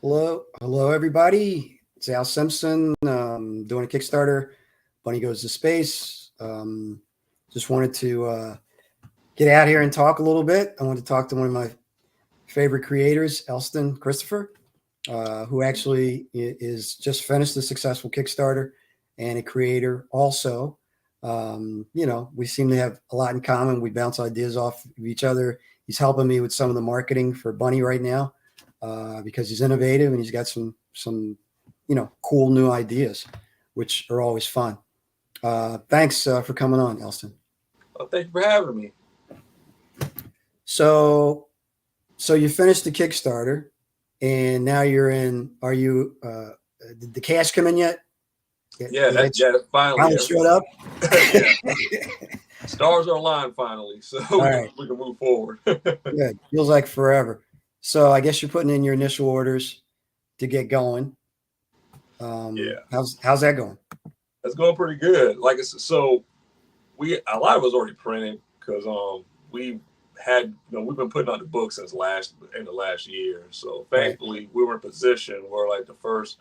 Hello, everybody. It's Al Simpson doing a Kickstarter. Bunny Goes to Space. Just wanted to get out here and talk a little bit. I wanted to talk to one of my favorite creators, Elston Christopher, who actually is just finished a successful Kickstarter and a creator also. We seem to have a lot in common. We bounce ideas off of each other. He's helping me with some of the marketing for Bunny right now. Because he's innovative and he's got some cool new ideas, which are always fun. Thanks for coming on, Elston. Well, thank you for having me. So you finished the Kickstarter, and now you're in. Are you? Did the cash come in yet? That's finally showed up. Stars are aligned finally, so we can move forward. Good. Feels like forever. So I guess you're putting in your initial orders to get going. How's that going? That's going pretty good. Like it's so a lot of us already printed because we've been putting out the book since end of last year. So thankfully we were in position where like the first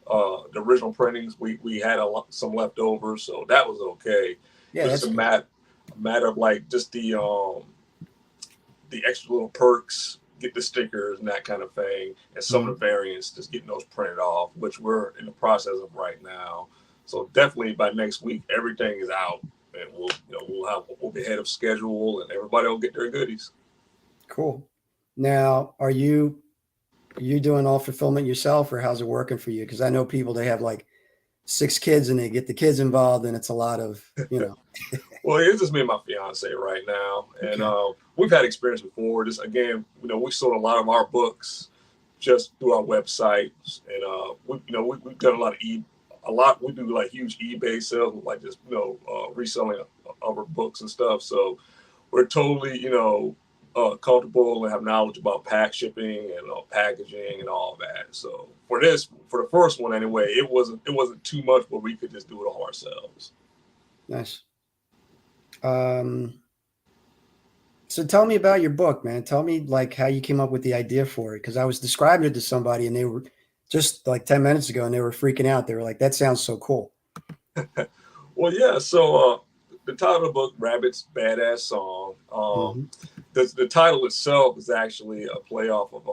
the original printings we had some leftovers, so that was okay. Yeah, it's a matter of like just the extra little perks. Get the stickers and that kind of thing, and some of the variants, just getting those printed off, which we're in the process of right now. So definitely by next week, everything is out, and we'll be ahead of schedule, and everybody will get their goodies. Cool. Now, are you doing all fulfillment yourself, or how's it working for you? Because I know people, they have like 6 kids and they get the kids involved, and it's a lot of Well, it's just me and my fiance right now, and we've had experience before. Just again, we sold a lot of our books just through our website, and we've done a lot. We do like huge eBay sales, like just reselling our books and stuff. So we're totally comfortable and have knowledge about pack shipping and packaging and all that. So for the first one anyway, it wasn't too much, but we could just do it all ourselves. Nice. So tell me about your book, man. Tell me like how you came up with the idea for it. Because I was describing it to somebody and they were just like 10 minutes ago and they were freaking out. They were like, that sounds so cool. Well, yeah. So the title of the book, Rabbit's Badass Song, the title itself is actually a play off of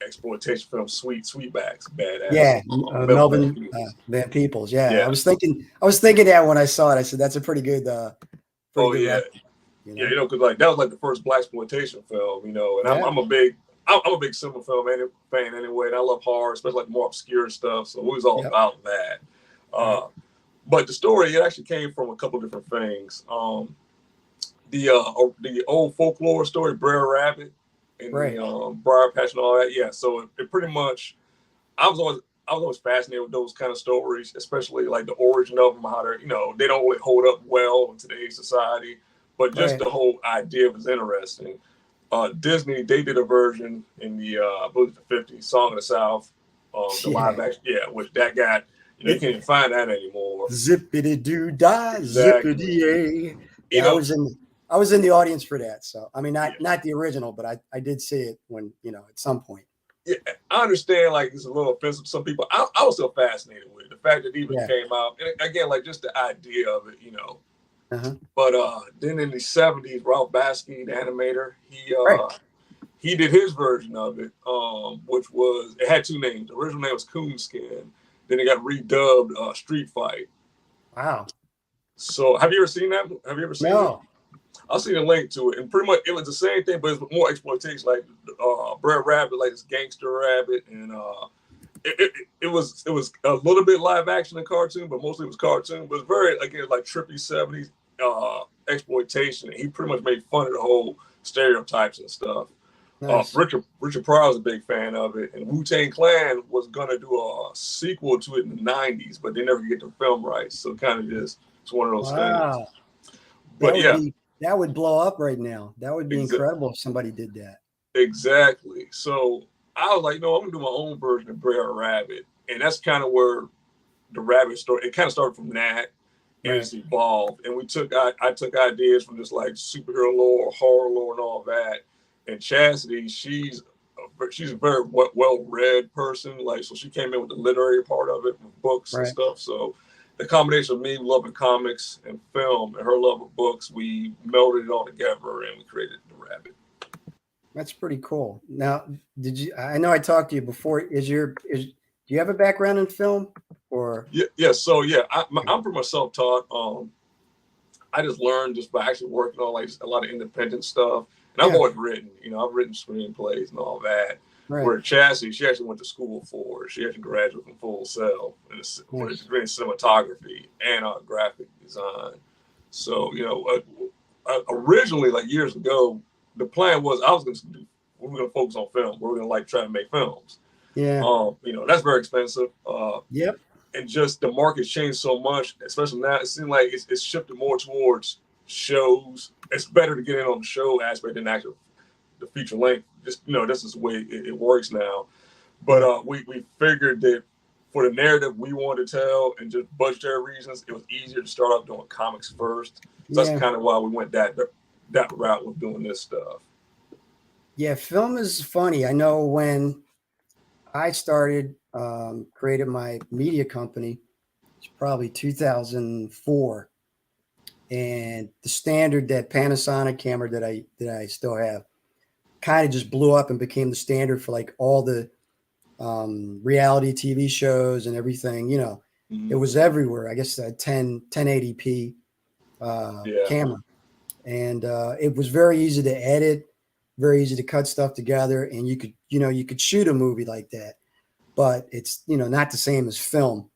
exploitation film Sweetback's Badass. Yeah, Melvin Van Peebles. Yeah, I was thinking that when I saw it. I said that's a pretty good. Because like that was like the first blaxploitation film, and I'm a big cinema film fan anyway, and I love horror, especially like more obscure stuff. So it was all about that. But the story, it actually came from a couple different things. The old folklore story, Brer Rabbit, and the Briar Patch and all that. Yeah, so it pretty much, I was always fascinated with those kind of stories, especially like the origin of them, how they're, they don't really hold up well in today's society, but just the whole idea was interesting. Disney, they did a version in the, I believe the 50s, Song of the South, the live action, which that got, you can't even find that anymore. Zippity doo dah, zippity. Yeah, I was in the audience for that. So I mean, not the original, but I did see it when at some point. Yeah, I understand. Like it's a little offensive to some people. I was still fascinated with it. The fact that it even came out, and again, like just the idea of it, But then in the 70s, Ralph Bakshi, the animator, he did his version of it, which was, it had 2 names. The original name was Coonskin. Then it got redubbed Street Fight. Wow. So have you ever seen that? Have you ever seen it? I'll see the link to it. And pretty much it was the same thing, but it's more exploitation, like Brer Rabbit, like this gangster rabbit. And it was a little bit live action and cartoon, but mostly it was cartoon. But it's very, again, like trippy 70s exploitation. And he pretty much made fun of the whole stereotypes and stuff. Nice. Richard Pryor was a big fan of it, and Wu-Tang Clan was gonna do a sequel to it in the 90s, but they never get the film rights. So kind of just, it's one of those things. But that would blow up right now. That would be incredible if somebody did that. Exactly. So I was like, no, I'm gonna do my own version of Brer Rabbit, and that's kind of where the rabbit story. It kind of started from that, and it's evolved. And I took ideas from just like superhero lore, horror lore, and all that. And Chastity, she's she's a very well-read person. Like, so she came in with the literary part of it, with books and stuff. So the combination of me loving comics and film and her love of books, we melded it all together and we created The Rabbit. That's pretty cool. Now, I know I talked to you before. Do you have a background in film or? Yeah. So yeah, I'm pretty much self-taught. I just learned just by actually working on like a lot of independent stuff. And I've always written, I've written screenplays and all that. Right. Where Chassie, she actually went to school for it. She actually graduated from Full Sail for a degree in cinematography and graphic design. So, originally, like years ago, the plan was we were going to focus on film. We were going to try to make films. Yeah. That's very expensive. Yep. And just the market's changed so much, especially now. It seems like it's shifted more towards shows. It's better to get in on the show aspect than actually the feature length. Just this is the way it works now. But we figured that for the narrative we wanted to tell and just budgetary reasons, it was easier to start off doing comics first. So that's kind of why we went that route with doing this stuff. Yeah, film is funny. I know when I started created my media company, it's probably 2004, and the standard, that Panasonic camera that I still have, kind of just blew up and became the standard for like all the reality TV shows and everything. It was everywhere. I guess that 1080p camera, and it was very easy to edit, very easy to cut stuff together, and you could shoot a movie like that. But it's, not the same as film,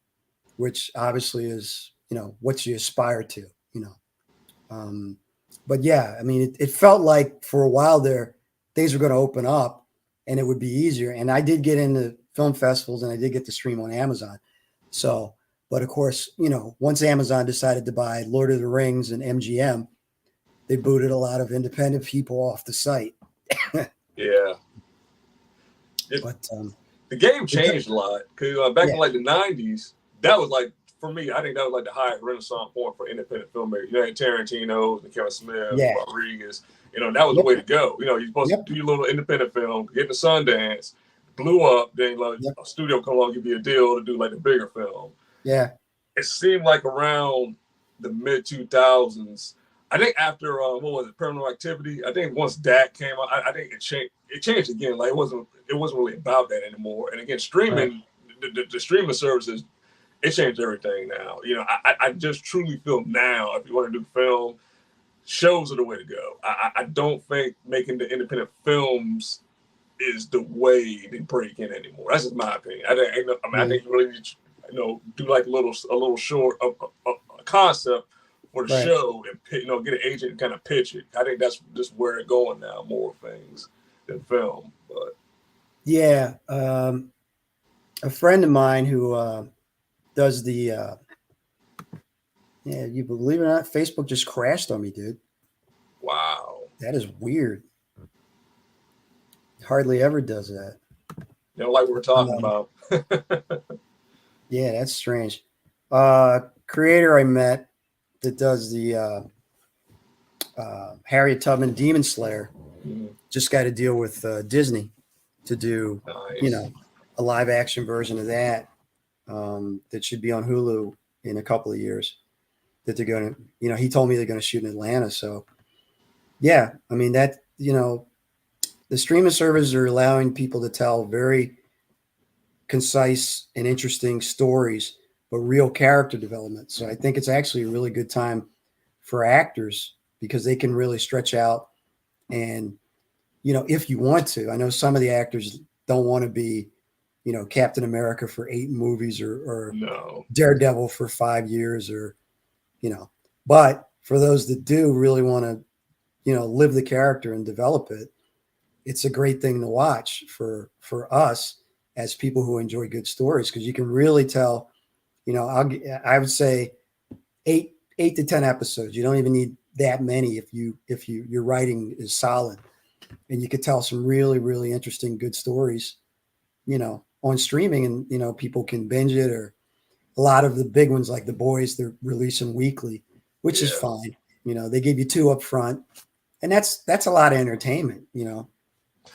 which obviously is, what you aspire to, But yeah, I mean, it felt like for a while there, things were going to open up and it would be easier. And I did get into film festivals and I did get to stream on Amazon. So, but of course, once Amazon decided to buy Lord of the Rings and MGM, they booted a lot of independent people off the site. Yeah. But, the game changed a lot because back in like the 90s, that was like, for me, I think that was like the highest renaissance point for independent filmmakers. You had Tarantino, Kevin Smith, Rodriguez. That was the way to go. You're supposed to do your little independent film, get to Sundance, blew up, then a studio come along, give you a deal to do like the bigger film. Yeah. It seemed like around the mid 2000s, I think after what was it, Paranormal Activity? I think once that came out, I think it changed. It changed again. Like it wasn't really about that anymore. And again, streaming, the streaming services, it changed everything now. I just truly feel now, if you want to do film, shows are the way to go. I don't think making the independent films is the way to break in anymore. That's just my opinion. I think you really need to, do like a little short a concept for the show and get an agent and kind of pitch it. I think that's just where it's going now, more things than film. But yeah, a friend of mine who does the you believe it or not, Facebook just crashed on me, dude. Wow, that is weird. Hardly ever does that. Like we were talking about. Yeah, that's strange. Creator I met that does the Harriet Tubman Demon Slayer just got to deal with Disney to do a live action version of that that should be on Hulu in a couple of years, that they're going to, he told me they're going to shoot in Atlanta. So yeah, I mean that, the streaming services are allowing people to tell very concise and interesting stories, but real character development. So I think it's actually a really good time for actors because they can really stretch out and, if you want to. I know some of the actors don't want to be, Captain America for 8 movies or Daredevil for 5 years or, but for those that do really want to, live the character and develop it, it's a great thing to watch for us as people who enjoy good stories, because you can really tell, I would say 8 to 10 episodes. You don't even need that many if your writing is solid, and you could tell some really, really interesting, good stories, on streaming, and, people can binge it, or a lot of the big ones like The Boys, they're releasing weekly, which is fine. They give you 2 up front, and that's a lot of entertainment,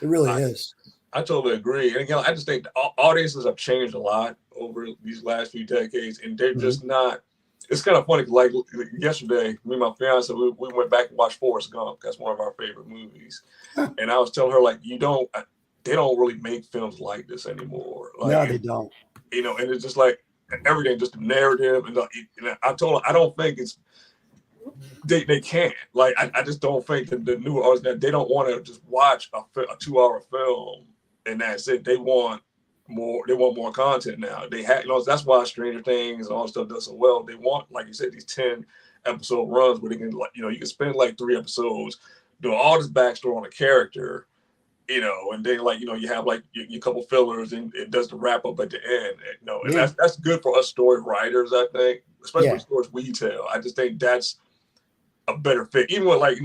it really is. I totally agree. And again, I just think audiences have changed a lot over these last few decades, and they're just not. It's kind of funny. Like yesterday, me and my fiance, we went back and watched Forrest Gump. That's one of our favorite movies. And I was telling her, like, they don't really make films like this anymore. Like, no, they don't. You know, and it's just like everything, just the narrative. And I told her, I don't think it's. They can't. Like, I just don't think that the newer artists, they don't want to just watch a 2-hour film and that's it. They want more. They want more content now. They have, that's why Stranger Things and all that stuff does so well. They want, like you said, these 10-episode runs where they can, like, you can spend like 3 episodes doing all this backstory on a character, and then, like, you have like your couple fillers and it does the wrap up at the end, and that's good for us story writers, I think, especially for stories we tell. I just think that's a better fit. Even with, like,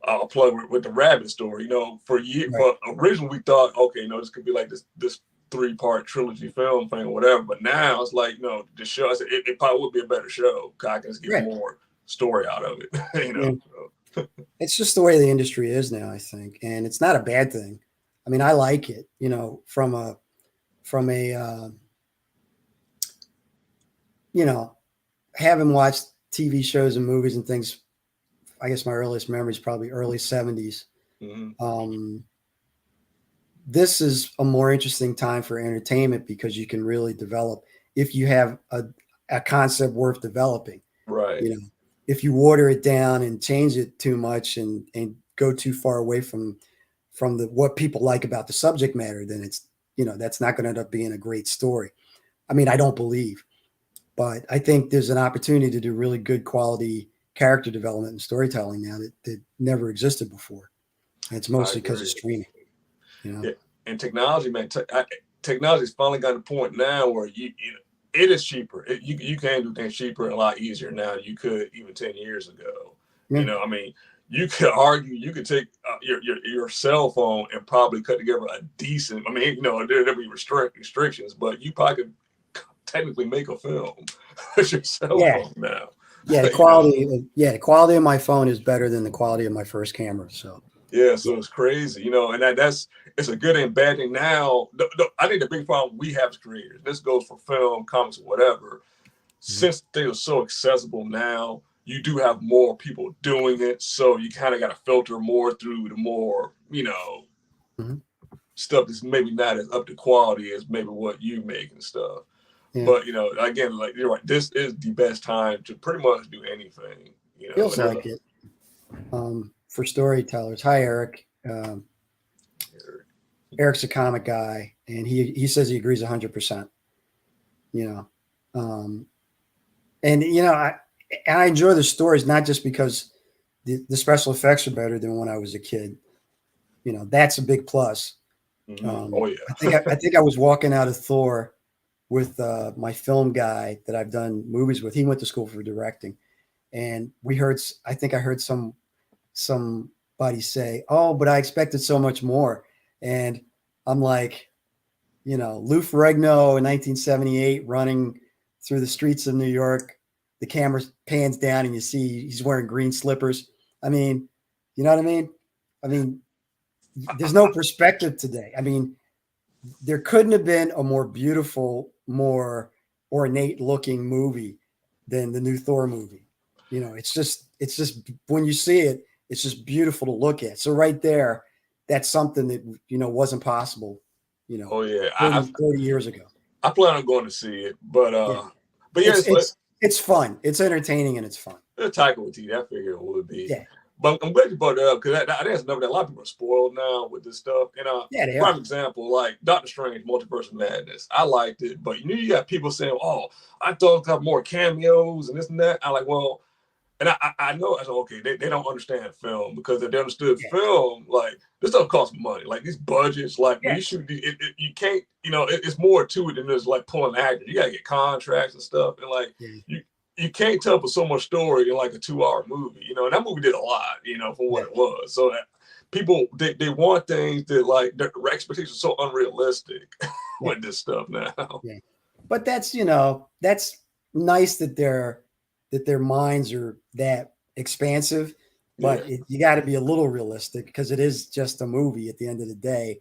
I'll plug with the rabbit story. For originally we thought, okay, this could be like this 3-part trilogy film thing or whatever. But now it's like, the show, it probably would be a better show. I can just get more story out of it. So. It's just the way the industry is now, I think, and it's not a bad thing. I mean, I like it. From a having watched TV shows and movies and things. I guess my earliest memory is probably early 70s. This is a more interesting time for entertainment because you can really develop, if you have a concept worth developing. Right. If you water it down and change it too much and go too far away from what people like about the subject matter, then it's, that's not going to end up being a great story. I mean, I don't believe, but I think there's an opportunity to do really good quality character development and storytelling now that never existed before. And it's mostly because of streaming. Yeah. And technology, man, technology's finally got a point now where it is cheaper. You can do things cheaper and a lot easier now than you could even 10 years ago. I mean, you could argue, you could take your cell phone and probably cut together a decent, I mean, there'll be restrictions, but you probably could technically make a film with your cell phone now. Yeah, the quality of my phone is better than the quality of my first camera. So it's crazy, and it's a good and bad thing now. I think the big problem we have as creators, this goes for film, comics, whatever. Since things are so accessible now, you do have more people doing it, so you kind of got to filter more through the more, stuff that's maybe not as up to quality as maybe what you make and stuff. Yeah. But again, like you're right, this is the best time to pretty much do anything. Feels like it. For storytellers. Hi, Eric. Eric's a comic guy, and he says he agrees 100%. I enjoy the stories not just because the special effects are better than when I was a kid. That's a big plus. I think I was walking out of Thor with my film guy that I've done movies with. He went to school for directing, and I think I heard somebody say, "Oh, but I expected so much more." And I'm like, Lou Ferrigno in 1978 running through the streets of New York, the camera pans down and you see he's wearing green slippers. I mean, you know what I mean? I mean, there's no perspective today. I mean, there couldn't have been a more beautiful, more ornate looking movie than the new Thor movie. It's just when you see it, it's just beautiful to look at. So right there, that's something that, wasn't possible, 30 years ago. I plan on going to see it, but it's fun. It's entertaining and it's fun. It's Taika Waititi, I figured it would be. Yeah. But I'm glad you brought it up because I think it's another that a lot of people are spoiled now with this stuff. Prime example, like Doctor Strange, Multiverse of Madness. I liked it, but you got people saying, "Oh, I thought it had more cameos and this and that." I'm like, well, and I know I said, okay, they don't understand film because if they understood film, like this stuff costs money. Like these budgets, like when you shoot, you can't, it's more to it than just like pulling actors. You gotta get contracts and stuff, and like you can't tell for so much story in like a 2-hour movie, and that movie did a lot, for what it was. So people, they want things that like their expectations are so unrealistic with this stuff now. Yeah. But that's, that's nice that their minds are that expansive, but you got to be a little realistic because it is just a movie at the end of the day.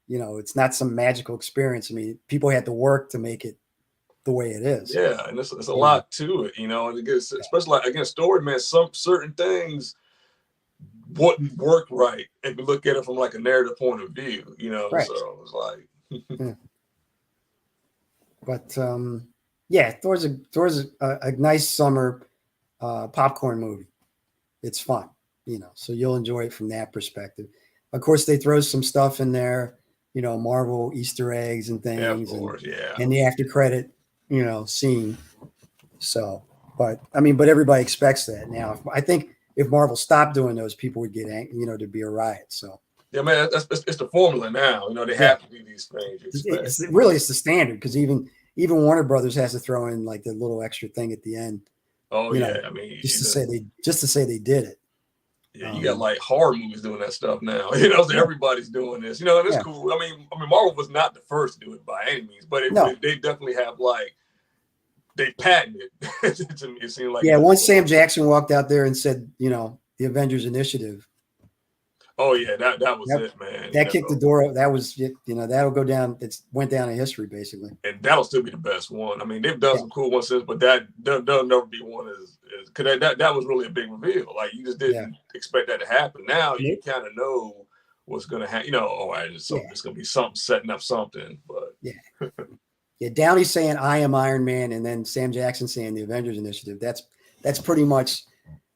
it's not some magical experience. I mean, people had to work to make it the way it is. Yeah, and it's a lot to it, and it gets, especially like against story, man. Some certain things wouldn't work right if you look at it from like a narrative point of view, Right. So it's like, yeah. But Thor's a nice summer popcorn movie. It's fun, so you'll enjoy it from that perspective. Of course, they throw some stuff in there, Marvel Easter eggs and things, of course, and the after credit, scene. So, but everybody expects that now. I think if Marvel stopped doing those, people would get angry, there'd be a riot. So. Yeah, man, it's the formula now. They have to do these things. It's the standard, because even Warner Brothers has to throw in like the little extra thing at the end. Oh yeah, I mean, just to say they did it. Yeah, you got like horror movies doing that stuff now. So everybody's doing this. And it's cool. I mean, Marvel was not the first to do it by any means, but they definitely have they patented it. To me, it seemed like once Sam Jackson walked out there and said, the Avengers Initiative. Oh yeah, that was it, man. That kicked the door. That was it. That'll go down. It went down in history, basically. And that'll still be the best one. I mean, they've done some cool ones since, but that'll never be one as because that was really a big reveal. Like you just didn't expect that to happen. Now you kind of know what's going to happen. It's going to be something setting up something. But Downey saying I am Iron Man, and then Sam Jackson saying the Avengers Initiative. That's pretty much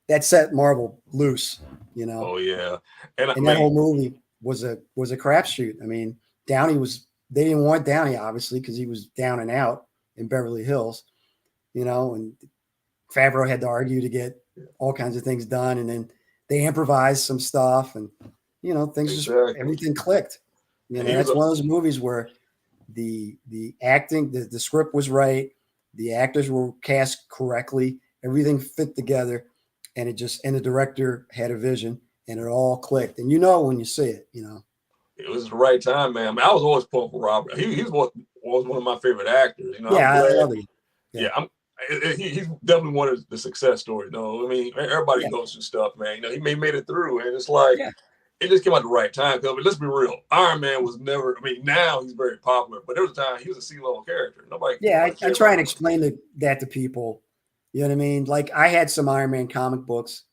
that set Marvel loose. Oh yeah, and that whole movie was a crapshoot. I mean, they didn't want Downey obviously because he was down and out in Beverly Hills, and Favreau had to argue to get all kinds of things done, and then they improvised some stuff, and things just everything clicked. That's one of those movies where the acting, the script was right, the actors were cast correctly, everything fit together. And and the director had a vision, and it all clicked. And when you see it, it was the right time, man. I mean, I was always pulling for Robert. He was one of my favorite actors. I love him. He's definitely one of the success stories. I mean, everybody goes through stuff, man. He made it through, and it's like it just came out the right time. Because let's be real, Iron Man was never. I mean, now he's very popular, but there was a time he was a C-level character. Nobody. I try and explain that to people. You know what I mean? Like I had some Iron Man comic books.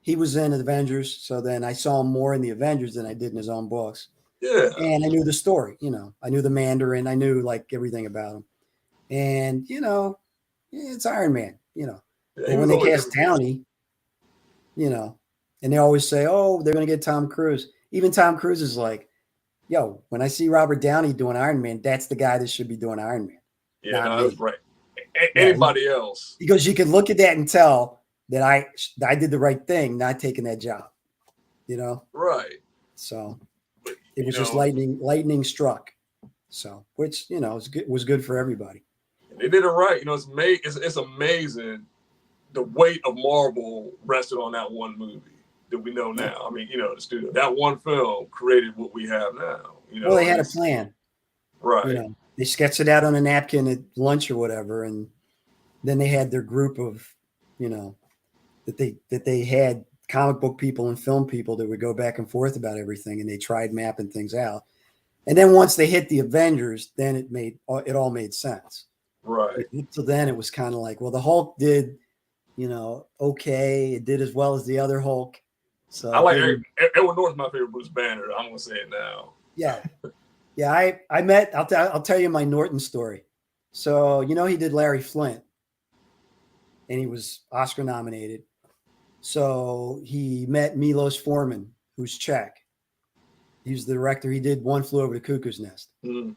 He was in Avengers, so then I saw him more in the Avengers than I did in his own books. Yeah. And I knew the story, I knew the Mandarin, I knew like everything about him. And it's Iron Man, But when they cast Downey, and they always say, oh, they're gonna get Tom Cruise. Even Tom Cruise is like, yo, when I see Robert Downey doing Iron Man, that's the guy that should be doing Iron Man. Yeah, no, that's right. Anybody else? Because you could look at that and tell that I did the right thing, not taking that job. Right. So it was just lightning struck. So which was good for everybody. They did it right. It's amazing the weight of Marvel rested on that one movie that we know now. I mean, the studio, that one film created what we have now. Well, they had a plan, right? They sketched it out on a napkin at lunch or whatever, and then they had their group of, that they had comic book people and film people that would go back and forth about everything, and they tried mapping things out. And then once they hit the Avengers, then it all made sense. Right. So then it was kind of like, well, the Hulk did, okay, it did as well as the other Hulk. So I like Edward Norton's my favorite Bruce Banner. I'm gonna say it now. Yeah. Yeah, I'll tell you my Norton story. So, he did Larry Flint, and he was Oscar nominated. So he met Milos Forman, who's Czech. He's the director. He did One Flew Over the Cuckoo's Nest. Mm.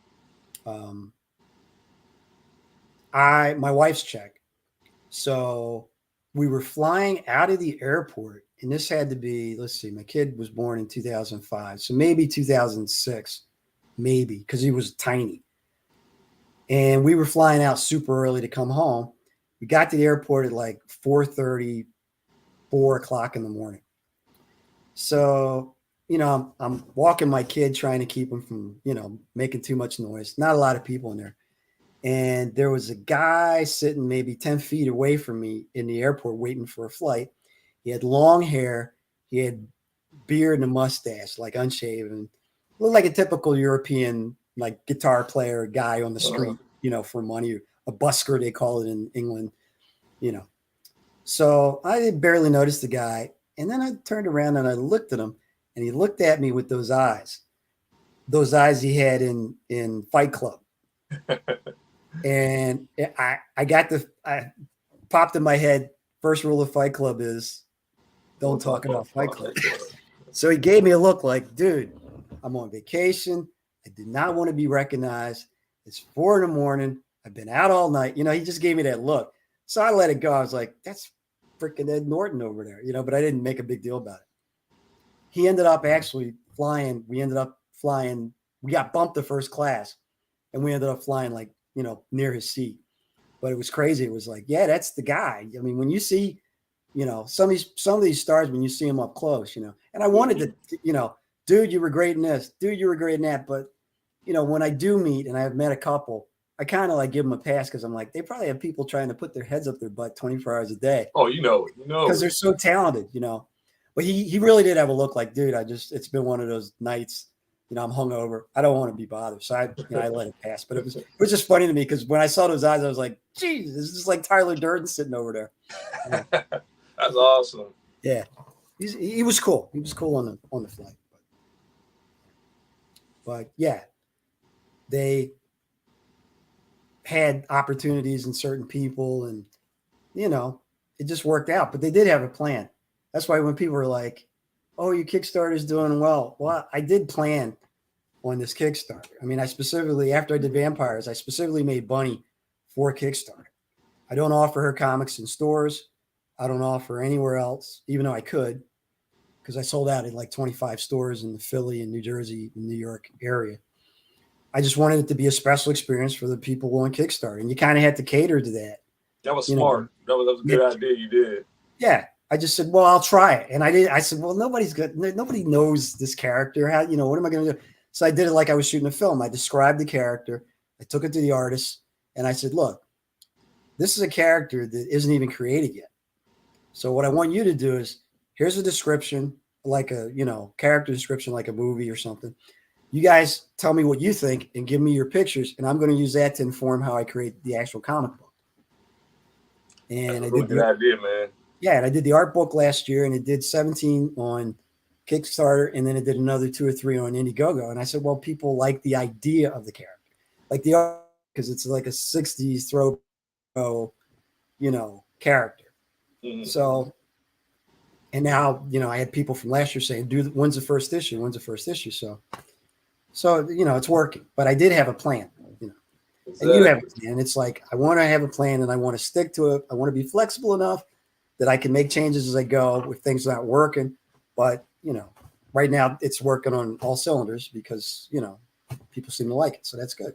My wife's Czech. So we were flying out of the airport, and this had to be, let's see, my kid was born in 2005. So maybe 2006. Maybe, because he was tiny. And we were flying out super early to come home. We got to the airport at like 4:30, 4 o'clock in the morning. So, I'm walking my kid, trying to keep him from, making too much noise. Not a lot of people in there. And there was a guy sitting maybe 10 feet away from me in the airport waiting for a flight. He had long hair. He had beard and a mustache, like unshaven. looked like a typical European like guitar player guy on the street, you know, for money, a busker they call it in England, you know. So I barely noticed the guy, and then I turned around and I looked at him, and he looked at me with those eyes he had in Fight Club, and I popped in my head. First rule of Fight Club is don't talk about Fight Club. So he gave me a look like, dude, I'm on vacation. I did not want to be recognized. It's 4 a.m. I've been out all night. You know, he just gave me that look. So I let it go. I was like, that's freaking Ed Norton over there, you know, but I didn't make a big deal about it. He ended up actually flying. We ended up flying. We got bumped to first class, and we ended up flying like, you know, near his seat. But it was crazy. It was like, yeah, that's the guy. I mean, when you see, you know, some of these stars, when you see them up close, you know, and I wanted to, you know, dude, you were great in this, dude, you were great in that. But, you know, when I do meet, and I've met a couple, I kind of like give them a pass because I'm like, they probably have people trying to put their heads up their butt 24 hours a day. Oh, you know, because they're so talented, you know. But he really did have a look like, dude, it's been one of those nights, you know, I'm hungover. I don't want to be bothered. So I let it pass. But it was just funny to me because when I saw those eyes, I was like, geez, this is like Tyler Durden sitting over there. Yeah. That's awesome. Yeah. He was cool. He was cool on the flight. But yeah, they had opportunities in certain people, and you know, it just worked out. But they did have a plan. That's why when people were like, "Oh, your Kickstarter is doing well," well, I did plan on this Kickstarter. I mean, after I did Vampires, I specifically made Bunny for Kickstarter. I don't offer her comics in stores. I don't offer anywhere else, even though I could, because I sold out in like 25 stores in the Philly and New Jersey and New York area. I just wanted it to be a special experience for the people on Kickstarter, and you kind of had to cater to that. That was smart. That was a good idea you did. Yeah. I just said, well, I'll try it. And I did. I said, well, nobody knows this character. How, you know, what am I going to do? So I did it like I was shooting a film. I described the character. I took it to the artist, and I said, look, this is a character that isn't even created yet. So what I want you to do is, here's a description, like a, you know, character description, like a movie or something. You guys tell me what you think and give me your pictures, and I'm going to use that to inform how I create the actual comic book. And that's a really good idea, man. Yeah, and I did the art book last year, and it did 17 on Kickstarter, and then it did another 2 or 3 on Indiegogo. And I said, well, people like the idea of the character, like the art, because it's like a 60s throw, you know, character. Mm-hmm. So, and now, you know, I had people from last year saying, when's the first issue? When's the first issue? So, you know, it's working. But I did have a plan, you know. Exactly. And you have a plan. It's like, I want to have a plan, and I want to stick to it. I want to be flexible enough that I can make changes as I go if things are not working. But, you know, right now it's working on all cylinders because, you know, people seem to like it. So that's good.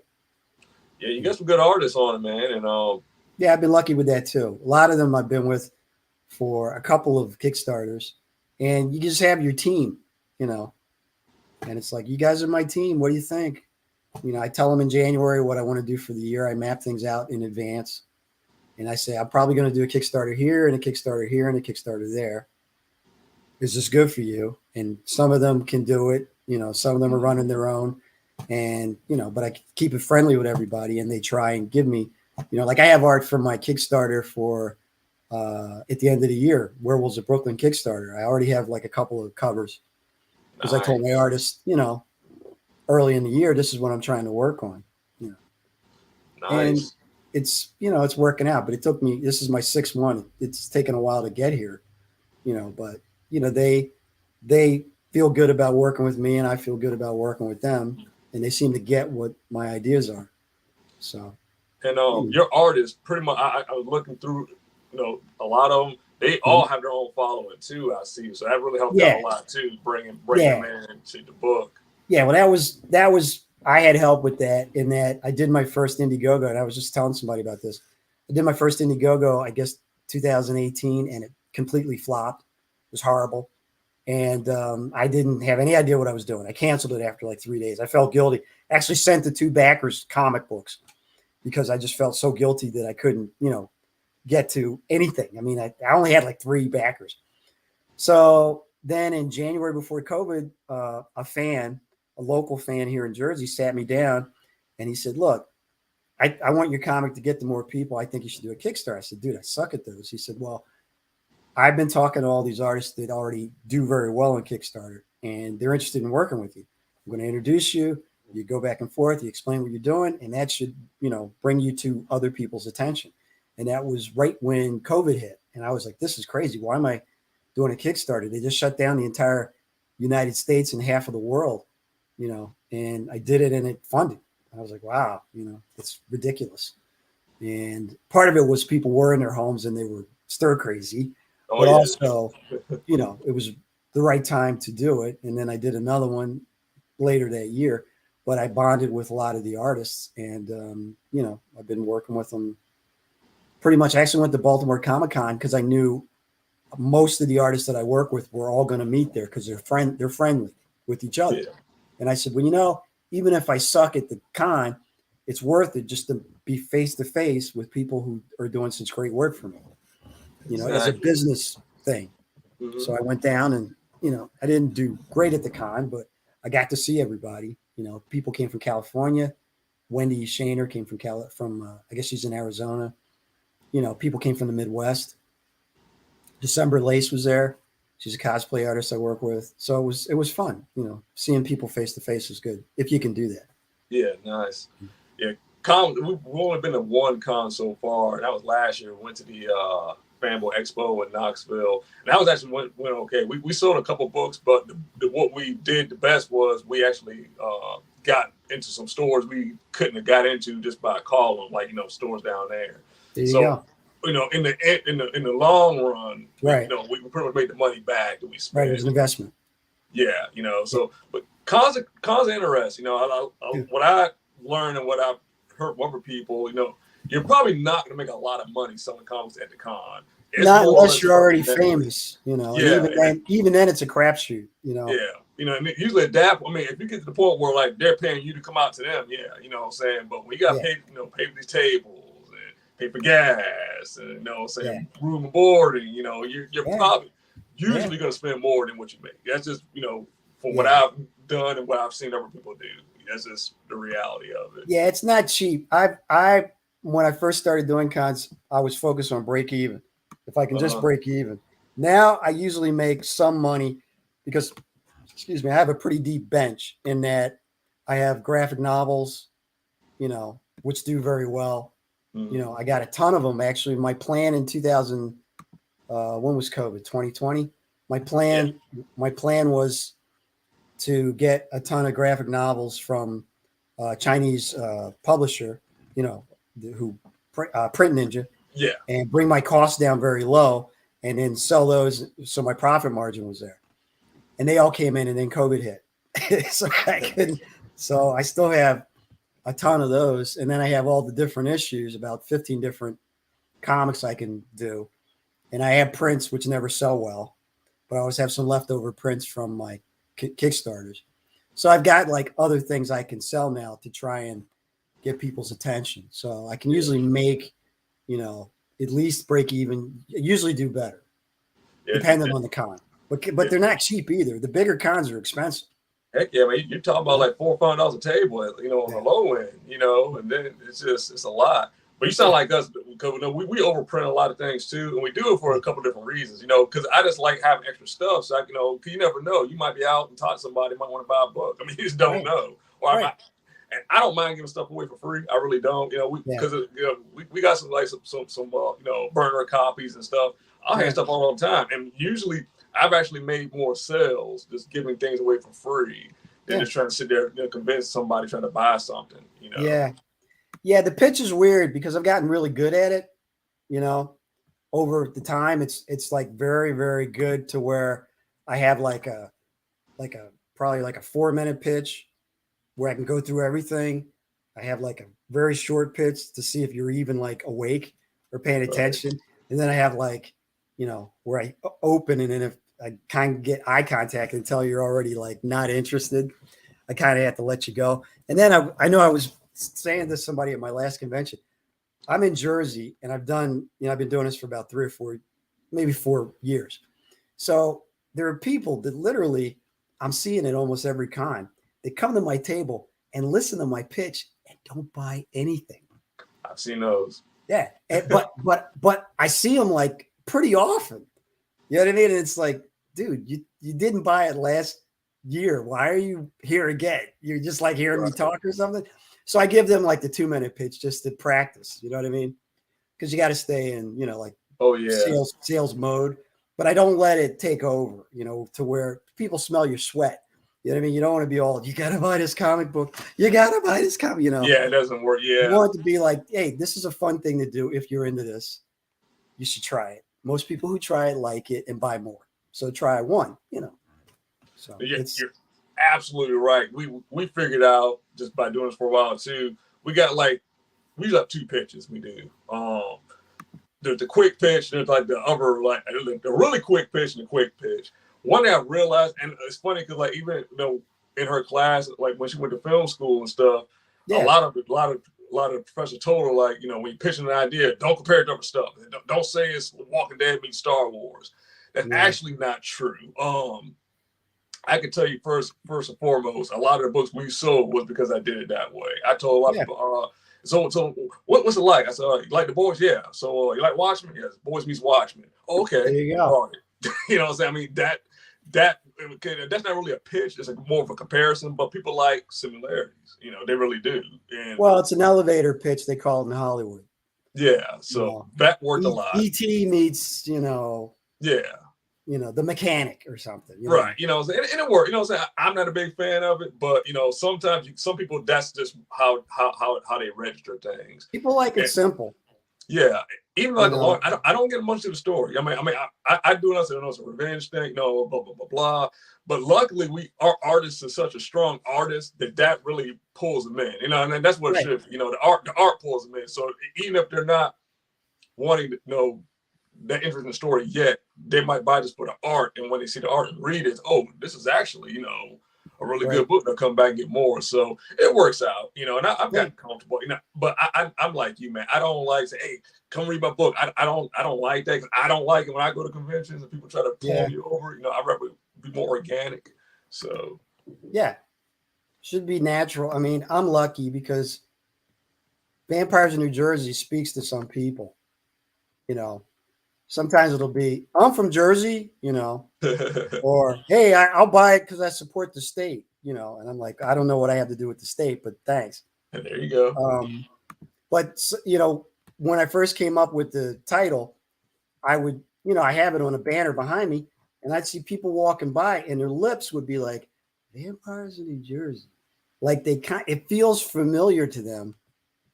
Yeah, you got some good artists on it, man. And yeah, I've been lucky with that too. A lot of them I've been with for a couple of Kickstarters, and you just have your team, you know, and it's like, you guys are my team. What do you think? You know, I tell them in January what I want to do for the year. I map things out in advance. And I say, I'm probably going to do a Kickstarter here and a Kickstarter here and a Kickstarter there. Is this good for you? And some of them can do it. You know, some of them are running their own. And, you know, but I keep it friendly with everybody, and they try and give me, you know, like I have art for my Kickstarter for at the end of the year, Werewolves of Brooklyn Kickstarter. I already have like a couple of covers because I told my artist, you know, early in the year, this is what I'm trying to work on. You know, and it's, you know, it's working out, but it took me, this is my 6th one. It's taken a while to get here, you know, but, you know, they feel good about working with me, and I feel good about working with them, and they seem to get what my ideas are. So. And your artists, pretty much, I was looking through, you know, a lot of them, they all have their own following too, I see. So that really helped out a lot too, bringing them into the book. Yeah, well, that was I had help with that, in that I did my first Indiegogo, and I was just telling somebody about this. I did my first Indiegogo, I guess 2018, and it completely flopped. It was horrible. And I didn't have any idea what I was doing. I canceled it after like 3 days. I felt guilty. I actually sent the 2 backers comic books because I just felt so guilty that I couldn't, you know, get to anything. I mean, I only had like 3 backers. So then in January before COVID, a a local fan here in Jersey sat me down and he said, look, I want your comic to get to more people. I think you should do a Kickstarter. I said, dude, I suck at those. He said, well, I've been talking to all these artists that already do very well on Kickstarter, and they're interested in working with you. I'm going to introduce you. You go back and forth. You explain what you're doing, and that should, bring you to other people's attention. And that was right when COVID hit. And I was like, this is crazy. Why am I doing a Kickstarter? They just shut down the entire United States and half of the world, and I did it and it funded. I was like, wow, it's ridiculous. And part of it was people were in their homes and they were stir crazy, but also, it was the right time to do it. And then I did another one later that year, but I bonded with a lot of the artists and, I've been working with them pretty much. I actually went to Baltimore Comic-Con because I knew most of the artists that I work with were all going to meet there because they're friendly with each other. Yeah. And I said, well, even if I suck at the con, it's worth it just to be face to face with people who are doing such great work for me, exactly. As a business thing. Mm-hmm. So I went down and, I didn't do great at the con, but I got to see everybody. People came from California. Wendy Shaner came from I guess she's in Arizona. People came from the Midwest. December Lace was there. She's a cosplay artist I work with. So it was fun. Seeing people face to face is good if you can do that. Yeah, nice. Yeah, we've only been to one con so far, and that was last year. We went to the Fanboy Expo in Knoxville, and that was actually went okay. We sold a couple books, but what we did the best was we actually got into some stores we couldn't have got into just by calling, like stores down there. There you go. In the long run, right? We pretty much made the money back that we spent. Right, it was an investment. Yeah, so but cons are interesting. What I learned and what I've heard from other people, you're probably not going to make a lot of money selling comics at the con. Not unless you're already famous, Yeah, even then, it's a crapshoot. Yeah, and usually adapt. I mean, if you get to the point where like they're paying you to come out to them, yeah, what I'm saying. But when you got to pay for these tables. Pay for gas and room and boarding, you're probably usually going to spend more than what you make. That's just, for what I've done and what I've seen other people do. That's just the reality of it. Yeah, it's not cheap. When I first started doing cons, I was focused on break even. If I can just break even. Now I usually make some money because, I have a pretty deep bench in that I have graphic novels, which do very well. Mm-hmm. I got a ton of them. Actually, my plan in 2000, when was COVID? 2020. My plan was to get a ton of graphic novels from a Chinese publisher, who Print Ninja. Yeah. And bring my costs down very low, and then sell those, so my profit margin was there. And they all came in, and then COVID hit, so I couldn't. So I still have a ton of those, and then I have all the different issues, about 15 different comics I can do, and I have prints which never sell well, but I always have some leftover prints from my Kickstarters. So I've got like other things I can sell now to try and get people's attention. So I can usually make, at least break even. Usually do better, depending on the con. But they're not cheap either. The bigger cons are expensive. Heck yeah, man! You're talking about like $4 or $5 a table, on the low end, and then it's a lot. But you sound like us, because we overprint a lot of things too, and we do it for a couple different reasons, because I just like having extra stuff. So because you never know, you might be out and talk to somebody, might want to buy a book. I mean, you just don't know. Or and I don't mind giving stuff away for free. I really don't, because we got some burner copies and stuff. I'll hand stuff all the time, and usually I've actually made more sales just giving things away for free than just trying to sit there and convince somebody trying to buy something, Yeah, the pitch is weird because I've gotten really good at it, over the time. It's like very, very good to where I have probably like a 4-minute pitch where I can go through everything. I have like a very short pitch to see if you're even like awake or paying attention. Right. And then I have like, where I open, and then if I kind of get eye contact and tell you're already like not interested, I kind of have to let you go. And then I know I was saying to somebody at my last convention, I'm in Jersey and I've been doing this for about 3 or 4, maybe 4 years. So there are people that literally I'm seeing at almost every con They come to my table and listen to my pitch and don't buy anything. I've seen those. Yeah, but I see them like pretty often. You know what I mean? And it's like, dude, you didn't buy it last year. Why are you here again? You're just like hearing me talk or something. So I give them like the 2-minute pitch just to practice. You know what I mean? Because you got to stay in, like sales mode. But I don't let it take over, to where people smell your sweat. You know what I mean? You don't want to be all, you got to buy this comic book. You got to buy this comic, Yeah, it doesn't work. Yeah. You want it to be like, hey, this is a fun thing to do. If you're into this, you should try it. Most people who try it like it and buy more. So try one, So you're absolutely right. We figured out just by doing this for a while too. We usually have 2 pitches we do. There's the quick pitch, there's like the other, like the really quick pitch and the quick pitch. One thing I realized, and it's funny because like even in her class, like when she went to film school and stuff, a lot of professors told her, like, when you're pitching an idea, don't compare it to other stuff. Don't say it's Walking Dead meets Star Wars. That's actually not true. I can tell you first and foremost, a lot of the books we sold was because I did it that way. I told a lot of people, so what's it like? I said, you like The Boys? Yeah. So you like Watchmen? Yes. Boys meets Watchmen. Oh, okay. There you go. All right. You know what I'm saying? I mean, that's not really a pitch. It's more of a comparison, but people like similarities. They really do. And well, it's an elevator pitch, they call it in Hollywood. Yeah. So that worked a lot. E.T. meets, yeah. The mechanic or something. Right. And it worked. I'm not a big fan of it, but sometimes some people, that's just how they register things. People like it simple. Yeah. Even like I don't get much to the story. I do enough to know it's a revenge thing, blah, blah, blah, blah. But luckily our artist is such a strong artist that really pulls them in. And that's what it should be. The art pulls them in. So even if they're not wanting to know that interesting story yet, they might buy this for the art, and when they see the art and read it, oh, this is actually a really good book. They'll come back and get more. So it works out, and I've gotten comfortable, but I'm like you, man. I don't like say, hey, come read my book. I don't like that, because I don't like it when I go to conventions and people try to pull you over. I'd rather be more organic. So should be natural. I mean, I'm lucky because Vampires in New Jersey speaks to some people. Sometimes it'll be, I'm from Jersey, or, hey, I'll buy it because I support the state, and I'm like, I don't know what I have to do with the state, but thanks. And there you go. But, when I first came up with the title, I would, I have it on a banner behind me, and I'd see people walking by and their lips would be like, Vampires in New Jersey. Like it feels familiar to them,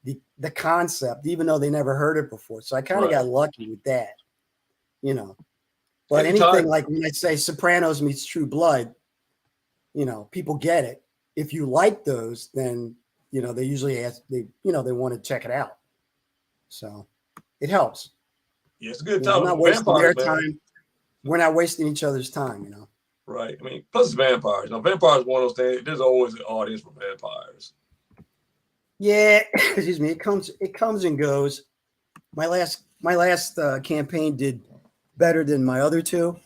the concept, even though they never heard it before. So I kind of got lucky with that. But anything like when I say Sopranos meets True Blood, people get it. If you like those, then they usually they want to check it out. So it helps. Yeah, it's a good time. We're not wasting their time. We're not wasting each other's time. Right. I mean, plus it's vampires. Vampires is one of those things. There's always an audience for vampires. Yeah, excuse me. It comes and goes. My last campaign did better than my other 2,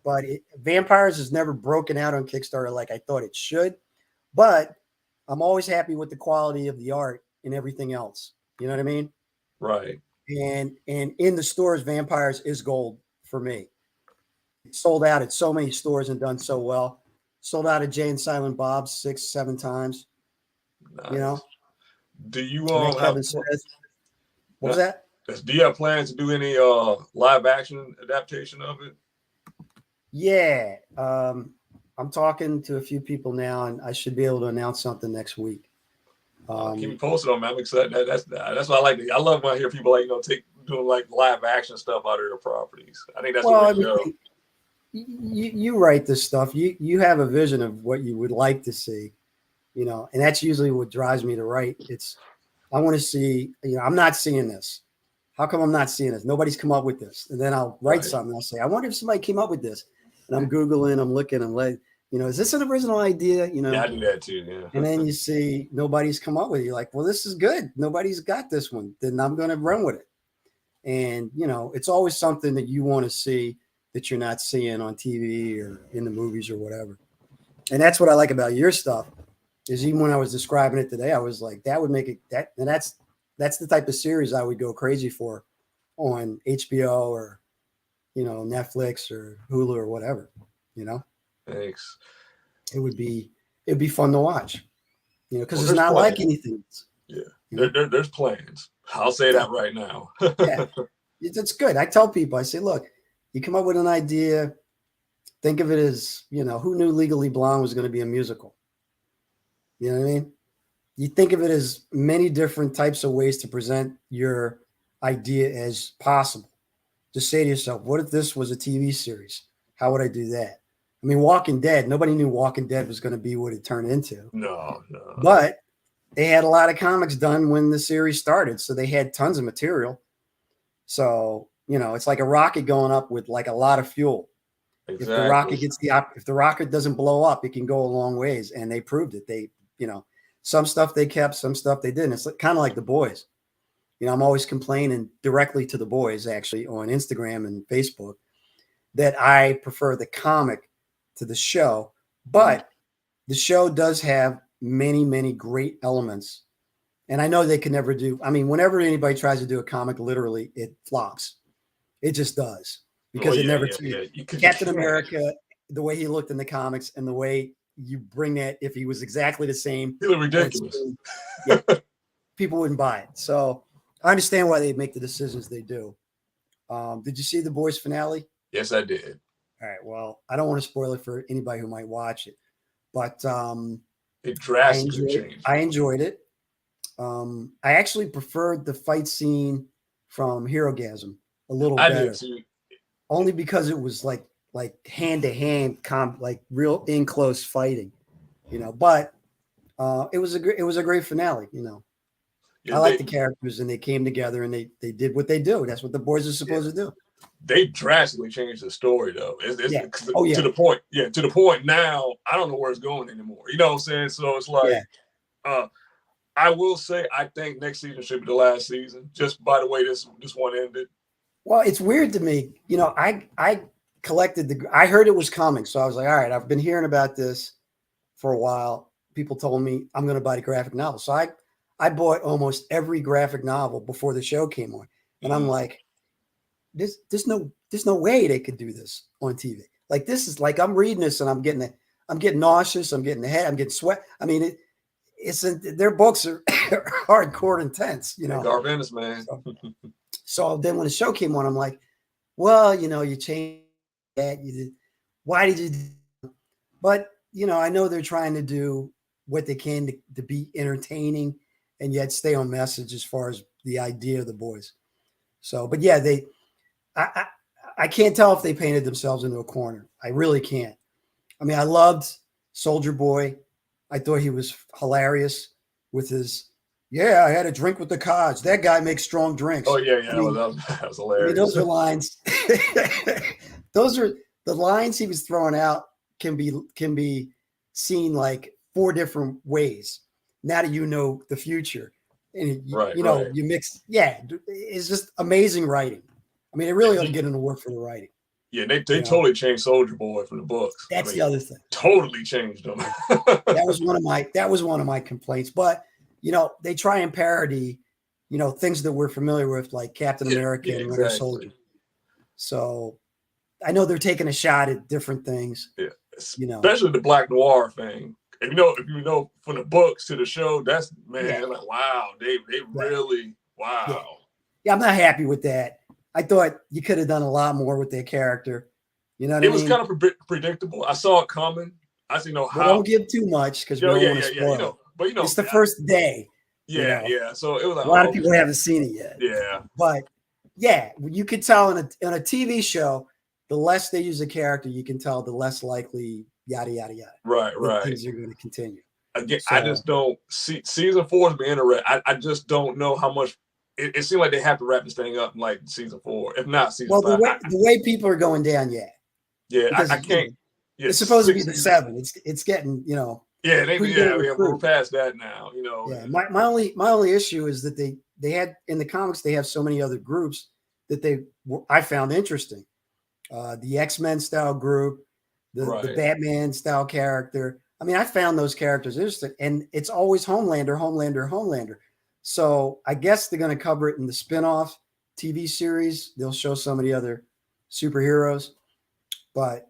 but Vampires has never broken out on Kickstarter like I thought it should. But I'm always happy with the quality of the art and everything else. You know what I mean? Right. And in the stores, Vampires is gold for me. It sold out at so many stores and done so well. Sold out at Jay and Silent Bob's 6-7 times. Nice. Do you Kevin Smith? What was that? Do you have plans to do any live action adaptation of it? Yeah. I'm talking to a few people now, and I should be able to announce something next week. Keep me posted on, man. I'm excited. That's what I like. I love when I hear people doing like live action stuff out of their properties. I think that's what they show. You write this stuff. You have a vision of what you would like to see, and that's usually what drives me to write. I want to see, I'm not seeing this. How come I'm not seeing this? Nobody's come up with this. And then I'll write something. I'll say, I wonder if somebody came up with this. And I'm Googling, I'm looking, I'm like, is this an original idea? Yeah, I do that too. Yeah. And then you see nobody's come up with it. You're like, well, this is good. Nobody's got this one. Then I'm going to run with it. And, it's always something that you want to see that you're not seeing on TV or in the movies or whatever. And that's what I like about your stuff. is even when I was describing it today, I was like, that would make it that, and that's the type of series I would go crazy for on HBO or, Netflix or Hulu or whatever, Thanks. it'd be fun to watch, because Well, it's not plans. like anything else. Yeah. There's plans. I'll say that right now. Yeah. It's good. I tell people, I say, look, you come up with an idea, think of it as, who knew Legally Blonde was going to be a musical? You know what I mean? You think of it as many different types of ways to present your idea as possible. Just say to yourself, what if this was a TV series? How would I do that? I mean, Walking Dead, nobody knew Walking Dead was going to be what it turned into. No. But they had a lot of comics done when the series started, so they had tons of material. So, it's like a rocket going up with like a lot of fuel. Exactly. If the rocket doesn't blow up, it can go a long ways, and they proved it. They, some stuff they kept, some stuff they didn't. It's kind of like The Boys. I'm always complaining directly to The Boys, actually, on Instagram and Facebook, that I prefer the comic to the show. But the show does have many, many great elements. And I know they can never do. I mean, whenever anybody tries to do a comic, literally, it flops. It just does. Because it never. Captain America, the way he looked in the comics and the way you bring that, if he was exactly the same, really ridiculous. People wouldn't buy it. So I understand why they make the decisions they do. Did you see The Boys finale? Yes, I did. All right. Well, I don't want to spoil it for anybody who might watch it, but it drastically changed. I enjoyed it. I actually preferred the fight scene from Herogasm a little better. I did too. Only because it was like hand to hand, like real in close fighting, But it was a great finale, Yeah, I like the characters, and they came together, and they did what they do. That's what the boys are supposed to do. They drastically changed the story, though. To the point. Yeah, to the point now, I don't know where it's going anymore. You know what I'm saying? So it's like, I will say, I think next season should be the last season. Just by the way this one ended. Well, it's weird to me. I collected I heard it was coming. So I was like, all right, I've been hearing about this for a while. People told me I'm going to buy the graphic novel. So I bought almost every graphic novel before the show came on. And I'm like, there's no way they could do this on TV. Like, this is like, I'm reading this and I'm getting nauseous. I'm getting the head. I'm getting sweat. I mean, their books are hardcore intense, Garvinus, man. So then when the show came on, I'm like, well, you changed that. Why did you do? But, I know they're trying to do what they can to be entertaining and yet stay on message as far as the idea of the boys. So, but yeah, I can't tell if they painted themselves into a corner. I really can't. I mean, I loved Soldier Boy. I thought he was hilarious with his, I had a drink with the cards. That guy makes strong drinks. Oh, yeah. I mean, that was hilarious. I mean, those are lines. Those are the lines he was throwing out can be seen like 4 different ways. Now that you know the future. And you mix, it's just amazing writing. I mean, it really ought to get an award for the writing. Yeah, they totally changed Soldier Boy from the books. That's the other thing. Totally changed them. that was one of my complaints. But they try and parody, things that we're familiar with, like Captain America and Winter Soldier. So I know they're taking a shot at different things. Yeah, especially the Black Noir thing. If you know from the books to the show, that's like, wow, they really wow. Yeah, I'm not happy with that. I thought you could have done a lot more with their character. You know what I mean? It was kind of predictable. I saw it coming. I see how. Don't give too much because we don't want to spoil. But it's the first day. Yeah. So it was like, a lot of people haven't seen it yet. Yeah. But you could tell in a TV show, the less they use a character, you can tell the less likely yada yada yada. Right. Things are going to continue. Again, I just don't see season 4 has been interesting. I just don't know how much. It seemed like they have to wrap this thing up in like season 4, if not season 5. Well, the way people are going down, I can't. It's supposed to be the 7. It's getting, Yeah, we're past that now. Yeah, my only issue is that they had in the comics they have so many other groups that I found interesting. The X-Men style group, the Batman style character. I mean, I found those characters interesting, and it's always Homelander, Homelander, Homelander. So I guess they're going to cover it in the spinoff TV series. They'll show some of the other superheroes, but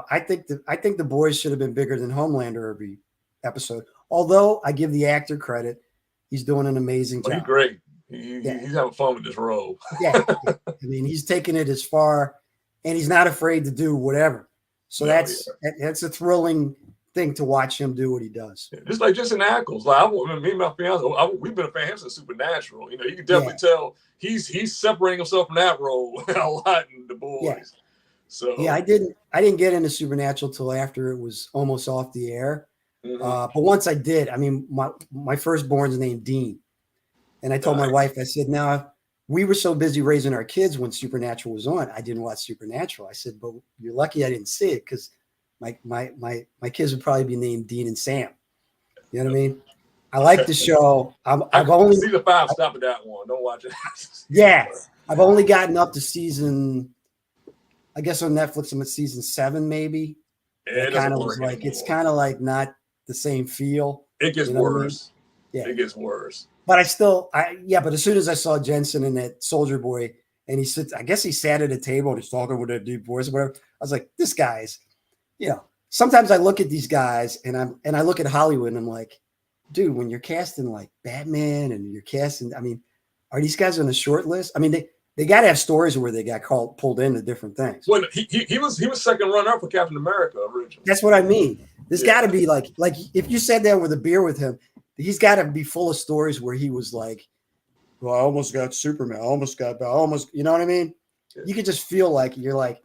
I think the boys should have been bigger than Homelander every episode. Although I give the actor credit, he's doing an amazing job. He's great. He's having fun with this role. Yeah. I mean, he's taking it as far, and he's not afraid to do whatever. So that's a thrilling thing to watch him do what he does. Just like Jensen Ackles. Like me and my fiance, we've been a fan since Supernatural. You can definitely tell he's separating himself from that role a lot in The Boys. Yeah. So I didn't get into Supernatural till after it was almost off the air. Mm-hmm. But once I did, I mean, my firstborn's named Dean, and I told my wife, I said, "Now we were so busy raising our kids when Supernatural was on, I didn't watch Supernatural." I said, "But you're lucky I didn't see it because my kids would probably be named Dean and Sam." You know what I mean? I like the show. I've only season 5. Stop at that one. Don't watch it. Yeah, I've only gotten up to season. I guess on Netflix I'm at season 7, maybe. Yeah, it kind of was like it's kind of like not the same feel. It gets worse. I mean? Yeah, it gets worse. But but as soon as I saw Jensen and that Soldier Boy, and he sits, I guess he sat at a table and he's talking with a deep voice or whatever. I was like, this guy's, Sometimes I look at these guys and I look at Hollywood and I'm like, dude, when you're casting like Batman and you're casting, I mean, are these guys on the short list? I mean, they got to have stories where they got pulled into different things. Well, he was second runner-up for Captain America originally. That's what I mean. There's got to be like if you sat down with a beer with him, he's got to be full of stories where he was like, well, I almost got Superman. I almost, you know what I mean? Yeah. You could just feel like you're like,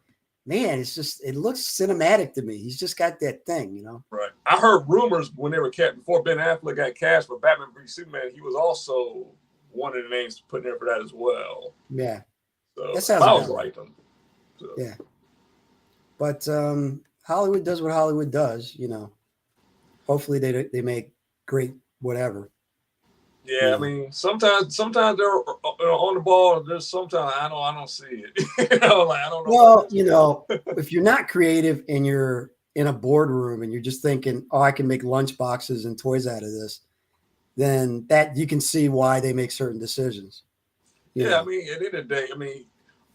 man, it looks cinematic to me. He's just got that thing, Right. I heard rumors when they were before Ben Affleck got cast for Batman v Superman, he was also one of the names put in there for that as well. Yeah. So that sounds I was right. So. Yeah. But Hollywood does what Hollywood does, Hopefully they make great whatever. Yeah, I mean, sometimes they're on the ball. There's sometimes I don't see it. I don't know. Well, if you're not creative and you're in a boardroom and you're just thinking, oh, I can make lunch boxes and toys out of this, then that you can see why they make certain decisions. I mean, at the end of the day,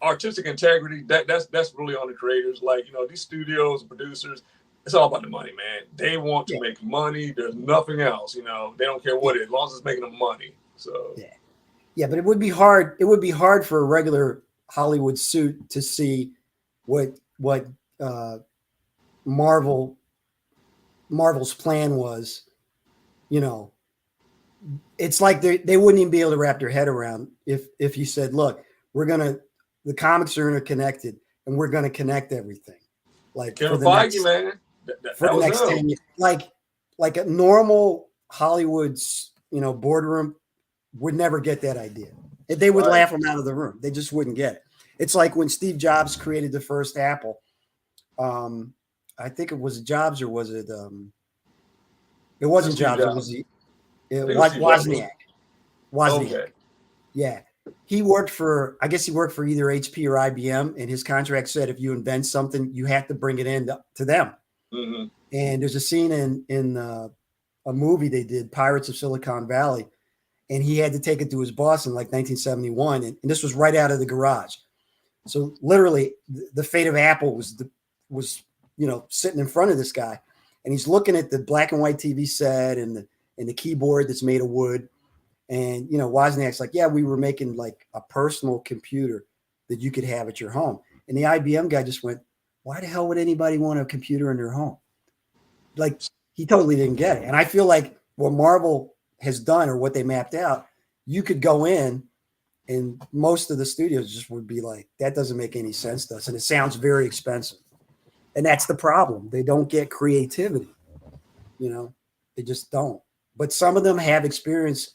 artistic integrity, that's really on the creators. Like, these studios and producers, it's all about the money, man. They want to make money. There's nothing else, they don't care what it is, as long as it's making them money. So yeah, but it would be hard. It would be hard for a regular Hollywood suit to see what Marvel's plan was. It's like they wouldn't even be able to wrap their head around if you said, look, the comics are interconnected and we're going to connect everything. Like Kevin Feige, man. For the next 10 years. Like a normal Hollywood's, boardroom would never get that idea. They would laugh them out of the room. They just wouldn't get it. It's like when Steve Jobs created the first Apple. I think it was Jobs or was it? It wasn't Jobs. It was Wozniak. Wozniak. Okay. Yeah. He worked for either HP or IBM, and his contract said if you invent something, you have to bring it in to them. Mm-hmm. And there's a scene in a movie they did, Pirates of Silicon Valley, and he had to take it to his boss in like 1971, and this was right out of the garage. So literally, the fate of Apple was sitting in front of this guy, and he's looking at the black and white TV set and the keyboard that's made of wood. And, Wozniak's like, yeah, we were making like a personal computer that you could have at your home. And the IBM guy just went, why the hell would anybody want a computer in their home? Like, he totally didn't get it. And I feel like what Marvel has done or what they mapped out, you could go in and most of the studios just would be like, that doesn't make any sense to us. And it sounds very expensive. And that's the problem. They don't get creativity. They just don't. But some of them have experience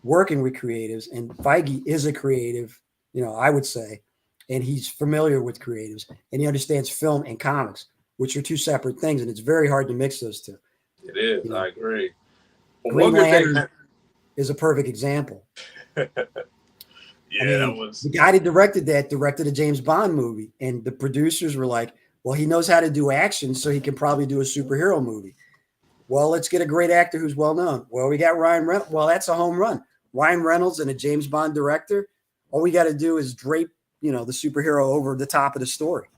working with creatives, and Feige is a creative, I would say, and he's familiar with creatives, and he understands film and comics, which are two separate things, and it's very hard to mix those two. It is. I agree. Well, Green Lantern is a perfect example. That was the guy that directed a James Bond movie, and the producers were like, well, he knows how to do action, so he can probably do a superhero movie. Well, let's get a great actor who's well known. Well, we got Ryan Reynolds. Well, that's a home run. Ryan Reynolds and a James Bond director. All we got to do is drape, the superhero over the top of the story,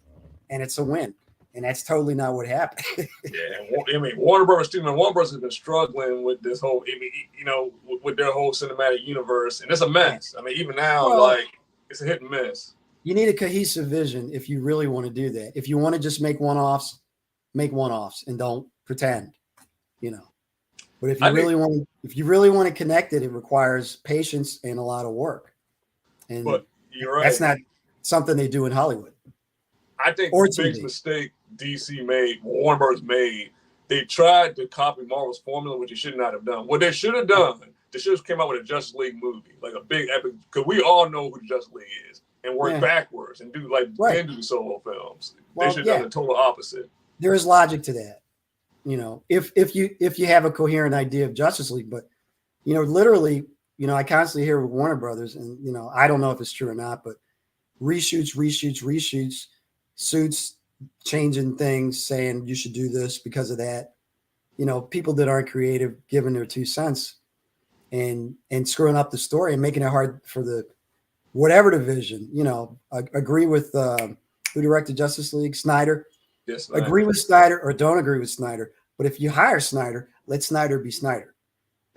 and it's a win. And that's totally not what happened. Yeah, I mean, Warner Brothers has been struggling with this whole, with their whole cinematic universe, and it's a mess. I mean, even now, it's a hit and miss. You need a cohesive vision if you really want to do that. If you want to just make one-offs, and don't pretend, But if you really want to connect it, it requires patience and a lot of work. And but you're right. That's not something they do in Hollywood. I think the biggest mistake Warner Bros. Made, they tried to copy Marvel's formula, which they should not have done. What they should have done, they should have came out with a Justice League movie, like a big epic, because we all know who the Justice League is, and work backwards and do then do solo films. They should have done the total opposite. There is logic to that, if you have a coherent idea of Justice League, but literally, I constantly hear with Warner Brothers, and I don't know if it's true or not, but reshoots, suits, changing things, saying you should do this because of that. People that aren't creative giving their 2 cents and screwing up the story and making it hard for the whatever division. Agree with who directed Justice League, Snyder. Yes, agree with Snyder or don't agree with Snyder. But if you hire Snyder, let Snyder be Snyder.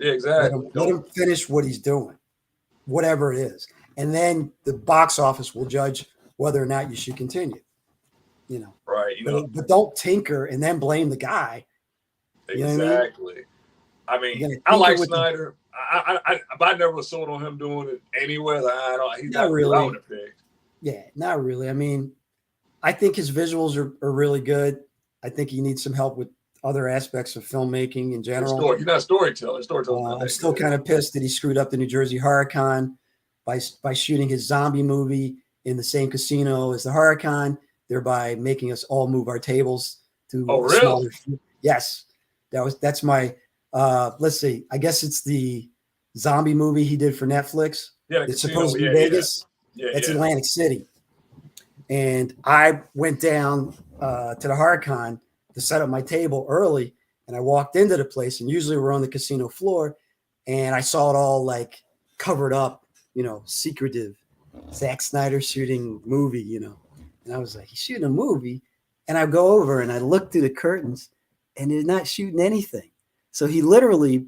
Yeah, exactly. Let him finish what he's doing, whatever it is. And then the box office will judge whether or not you should continue. Right. But don't tinker and then blame the guy. Exactly. I mean, I like Snyder. I never was sold on him doing it anyway. He's not really. I would have picked. Yeah, not really. I mean, I think his visuals are really good. I think he needs some help with other aspects of filmmaking in general. He's not a storyteller. I'm still kind of pissed that he screwed up the New Jersey Horrorcon by shooting his zombie movie in the same casino as the Horrorcon, thereby making us all move our tables to smaller. Yes, that's my. Let's see. I guess it's the zombie movie he did for Netflix. Yeah, it's supposed to be Vegas. Yeah, it's Atlantic City. And I went down to the Horrorcon to set up my table early, and I walked into the place, and usually we're on the casino floor, and I saw it all covered up, secretive. Zack Snyder shooting movie, and I was like, he's shooting a movie, and I go over and I look through the curtains, and they're not shooting anything. So he literally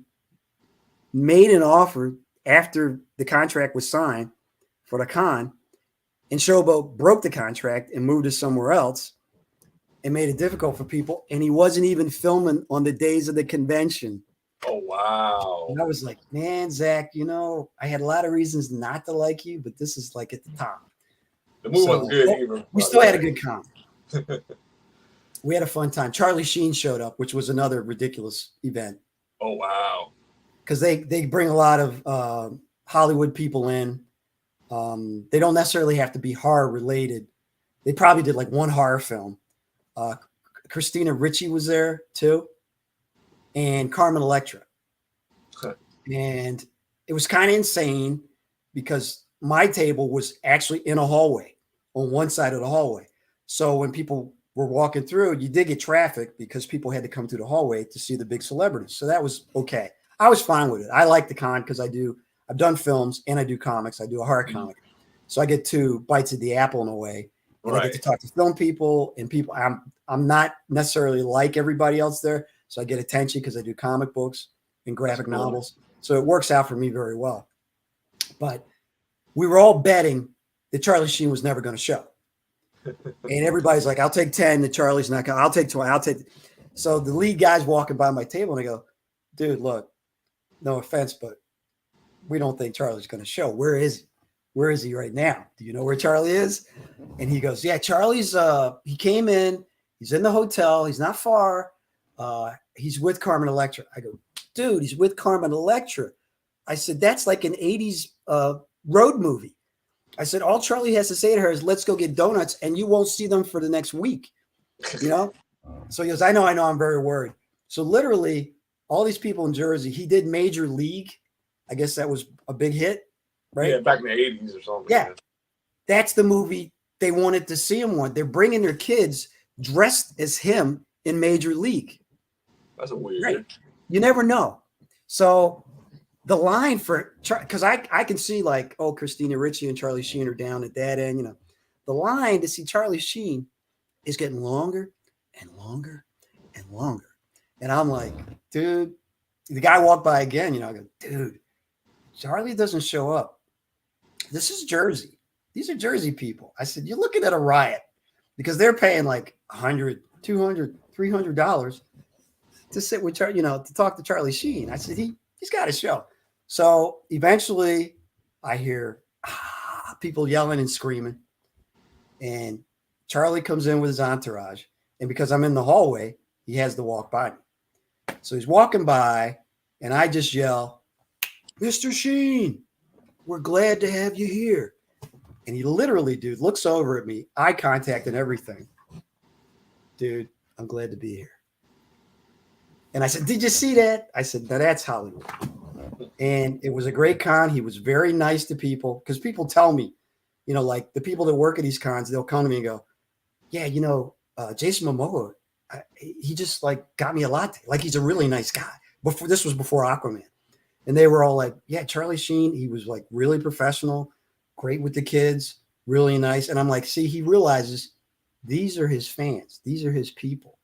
made an offer after the contract was signed for the con, and Showboat broke the contract and moved it somewhere else and made it difficult for people. And he wasn't even filming on the days of the convention. Oh, wow. And I was like, man, Zach, I had a lot of reasons not to like you, but this is at the top. The movie wasn't good either. We still had a good con. We had a fun time. Charlie Sheen showed up, which was another ridiculous event. Oh, wow. Because they bring a lot of Hollywood people in. They don't necessarily have to be horror related. They probably did one horror film. Christina Ricci was there too, and Carmen Electra. Okay. And it was kind of insane because my table was actually in a hallway on one side of the hallway. So when people were walking through, you did get traffic because people had to come through the hallway to see the big celebrities. So that was okay. I was fine with it. I like the con because I've done films and I do comics. I do a horror comic. So I get 2 bites of the apple in a way. And I get to talk to film people and people. I'm not necessarily like everybody else there. So I get attention because I do comic books and graphic novels. So it works out for me very well. But we were all betting that Charlie Sheen was never going to show. And everybody's like, I'll take 10. That Charlie's not going to. I'll take 20. I'll take. So the lead guy's walking by my table and I go, dude, look, no offense, but we don't think Charlie's going to show. Where is he? Where is he right now? Do you know where Charlie is? And he goes, yeah, Charlie's, he came in, he's in the hotel. He's not far. He's with Carmen Electra. I go, dude, he's with Carmen Electra. I said, that's like an 80s road movie. I said, all Charlie has to say to her is, let's go get donuts. And you won't see them for the next week, So he goes, I know, I'm very worried. So literally all these people in Jersey, he did Major League. I guess that was a big hit. Right? Yeah, back in the 80s or something. Yeah. That's the movie they wanted to see him on. They're bringing their kids dressed as him in Major League. That's a weird. Right. You never know. So the line for, because I can see like, oh, Christina Ricci and Charlie Sheen are down at that end. You know, the line to see Charlie Sheen is getting longer and longer and longer. And I'm like, dude, the guy walked by again. You know, I go, dude, Charlie doesn't show up. This is Jersey. These are Jersey people. I said, you're looking at a riot because they're paying like $100, $200, $300 to sit with Charlie, you know, to talk to Charlie Sheen. I said, he's got a show. So eventually I hear people yelling and screaming, and Charlie comes in with his entourage. And because I'm in the hallway, he has to walk by me. So he's walking by, and I just yell, Mr. Sheen, we're glad to have you here. And he literally, dude, looks over at me, eye contact and everything. Dude, I'm glad to be here. And I said, did you see that? I said, now that's Hollywood. And it was a great con. He was very nice to people, because people tell me, you know, like the people that work at these cons, they'll come to me and go, yeah, you know, Jason Momoa, he just like got me a latte. Like, he's a really nice guy. This was before Aquaman. And they were all like, yeah, Charlie Sheen, he was like really professional, great with the kids, really nice. And I'm like, see, he realizes these are his fans. These are his people.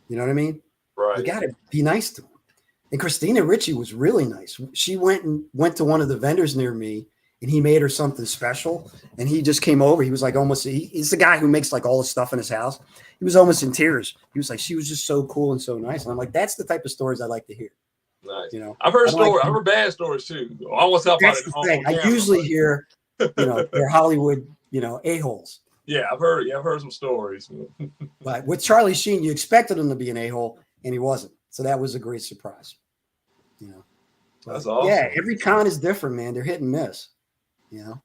You know what I mean? Right. You got to be nice to him. And Christina Ricci was really nice. She went to one of the vendors near me, and he made her something special. And he just came over. He was like he's the guy who makes like all the stuff in his house. He was almost in tears. He was like, she was just so cool and so nice. And I'm like, that's the type of stories I like to hear. Nice. You know, I've heard stories. I've heard bad stories too. I almost help out. That's the thing. I usually hear, you know, they're Hollywood, you know, a-holes. Yeah, I've heard some stories. But with Charlie Sheen, you expected him to be an a-hole, and he wasn't. So that was a great surprise. You know, that's awesome. Yeah, every con is different, man. They're hit and miss. You know.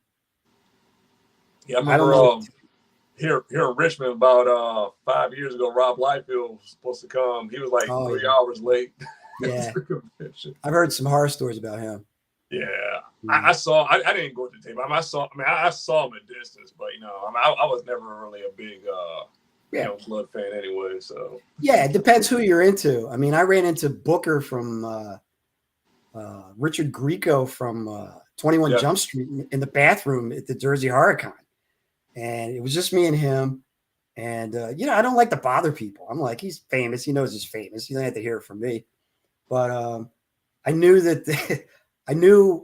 Yeah, I remember here in Richmond about 5 years ago, Rob Liefeld was supposed to come. He was like 3 hours late. Yeah, I've heard some horror stories about him. Yeah, I saw. I didn't go to the table. I saw him at distance, but you know, I was never really a big you know, blood fan anyway. So yeah, it depends who you're into. I mean, I ran into Booker from Richard Grieco from 21 Jump Street in the bathroom at the Jersey Horror Con, and it was just me and him. And you know, I don't like to bother people. I'm like, he's famous. He knows he's famous. You don't have to hear it from me. But I knew that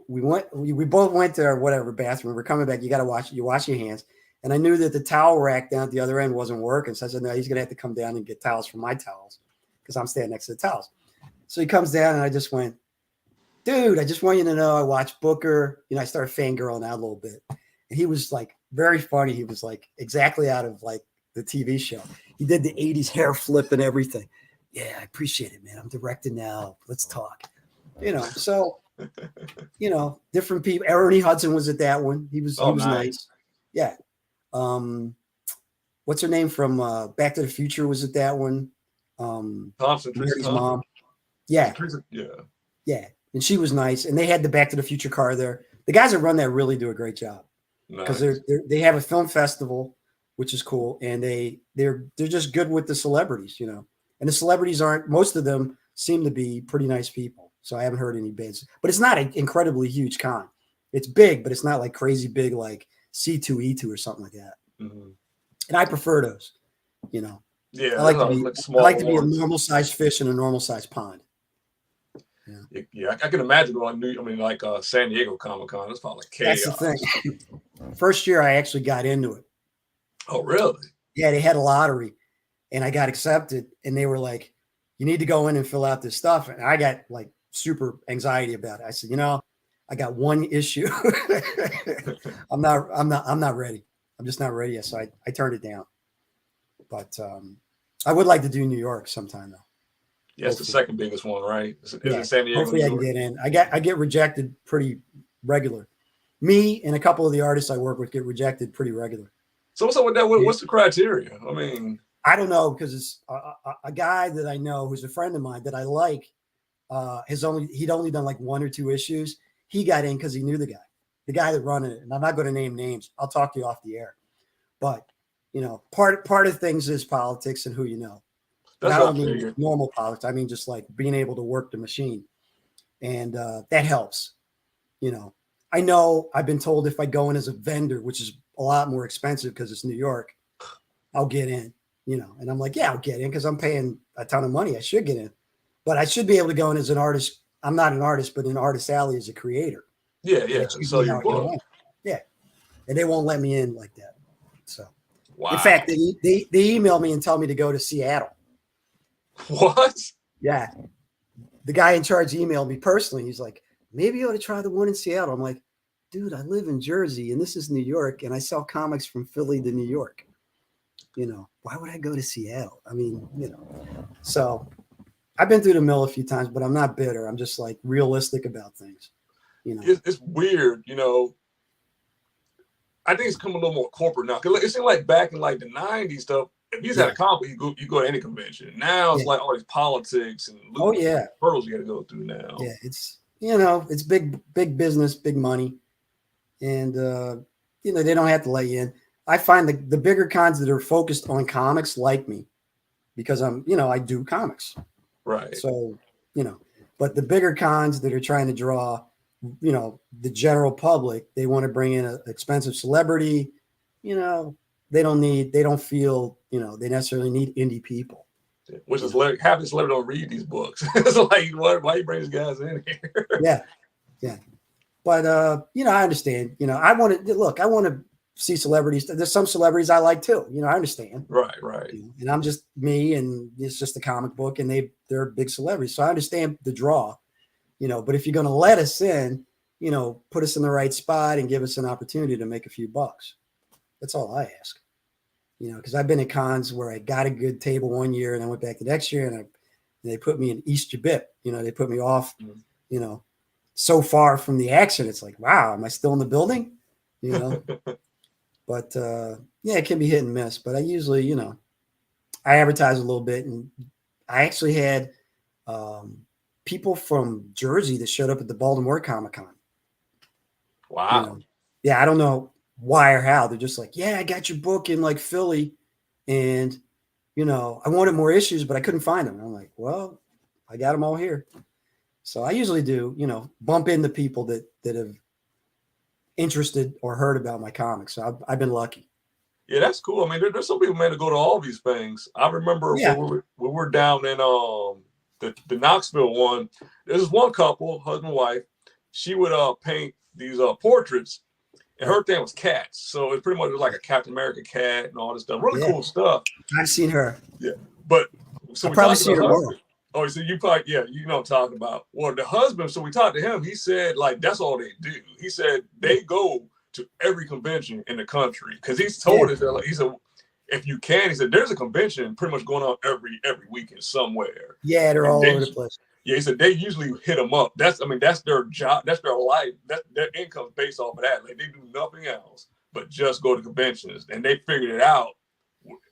we both went to our whatever bathroom. We're coming back. You got to wash your hands. And I knew that the towel rack down at the other end wasn't working. So I said, no, he's going to have to come down and get towels from my towels, because I'm standing next to the towels. So he comes down, and I just went, dude, I just want you to know I watched Booker. You know, I started fangirling out a little bit. And he was like very funny. He was like exactly out of like the TV show. He did the 80s hair flip and everything. Yeah, I appreciate it, man. I'm directing now. Let's talk. You know, so, you know, different people. Ernie Hudson was at that one. He was nice. Yeah. What's her name from Back to the Future was at that one. Thompson, Mary's mom. Yeah. Yeah. And she was nice. And they had the Back to the Future car there. The guys that run that really do a great job, because they have a film festival, which is cool. And they're just good with the celebrities, you know. And the celebrities most of them seem to be pretty nice people. So I haven't heard any bids, but it's not an incredibly huge con. It's big, but it's not like crazy big, like C2E2 or something like that. Mm-hmm. And I prefer those, you know. Yeah. I like to be a normal sized fish in a normal sized pond. Yeah. I can imagine going like San Diego Comic-Con. It's probably like chaos. That's the thing. First year I actually got into it. Oh, really? Yeah, they had a lottery. And I got accepted, and they were like, you need to go in and fill out this stuff. And I got like super anxiety about it. I said, you know, I got one issue. I'm not ready. I'm just not ready yet. So I turned it down. But I would like to do New York sometime though. Yeah, it's the second biggest one, right? Is it San Diego? Hopefully I can get in. I get rejected pretty regular. Me and a couple of the artists I work with get rejected pretty regular. So what's up with that? What's the criteria? I mean, I don't know, because it's a guy that I know who's a friend of mine that I like. He'd only done like 1 or 2 issues. He got in because he knew the guy that running it. And I'm not going to name names. I'll talk to you off the air. But you know, part of things is politics and who you know. That's I what don't I mean figured. normal politics. I mean just like being able to work the machine, and that helps. You know, I know I've been told if I go in as a vendor, which is a lot more expensive because it's New York, I'll get in. You know, and I'm like, yeah, I'll get in because I'm paying a ton of money. I should get in, but I should be able to go in as an artist. I'm not an artist, but in Artist Alley as a creator. Yeah, And yeah. it should So be your how it book. goes. Yeah, and they won't let me in like that. So, in Wow. fact, they email me and tell me to go to Seattle. What? Yeah, the guy in charge emailed me personally. He's like, maybe you ought to try the one in Seattle. I'm like, dude, I live in Jersey and this is New York, and I sell comics from Philly to New York. You know, why would I go to Seattle? I mean, you know, so I've been through the mill a few times, but I'm not bitter. I'm just like realistic about things. You know, It's weird, you know. I think it's coming a little more corporate now. Cause it seemed like back in like the '90s stuff. If you just had a comic, you go to any convention. Now it's like all these politics and hurdles you got to go through now. Yeah, it's it's big business, big money, and they don't have to let you in. I find the bigger cons that are focused on comics like me because I do comics, right? So but the bigger cons that are trying to draw the general public, they want to bring in an expensive celebrity. They don't feel they necessarily need indie people. Which is half the celebrities don't read these books. It's like, why you bring these guys in here? Yeah. But I understand. I want to see celebrities. There's some celebrities I like too. I understand. Right. And I'm just me, and it's just a comic book, and they're big celebrities, so I understand the draw. But if you're going to let us in, put us in the right spot and give us an opportunity to make a few bucks. That's all I ask. Because I've been at cons where I got a good table one year and I went back the next year and they put me in East Jabip. They put me off, so far from the action. It's like, wow, am I still in the building? But it can be hit and miss. But I usually, I advertise a little bit, and I actually had people from Jersey that showed up at the Baltimore Comic-Con. Wow. Yeah, I don't know why or how. They're just like, yeah, I got your book in like Philly, and I wanted more issues, but I couldn't find them. And I'm like, well, I got them all here. So I usually do, bump into people that have interested or heard about my comics. So I've been lucky. Yeah, that's cool. I mean, there's some people made to go to all these things. I remember when we were down in the Knoxville one. There's one couple, husband and wife. She would paint these portraits, and her thing was cats. So it's pretty much like a Captain America cat and all this stuff. Really cool stuff. I've seen her. Yeah, but so I've probably seen her more. Oh, so you probably you know what I'm talking about. Well, the husband. So we talked to him. He said like that's all they do. He said they go to every convention in the country because he's told us that he said if you can, he said there's a convention pretty much going on every weekend somewhere. Yeah, they're all over the place. Yeah, he said they usually hit them up. That's their job. That's their life. Their income's based off of that. Like they do nothing else but just go to conventions, and they figured it out.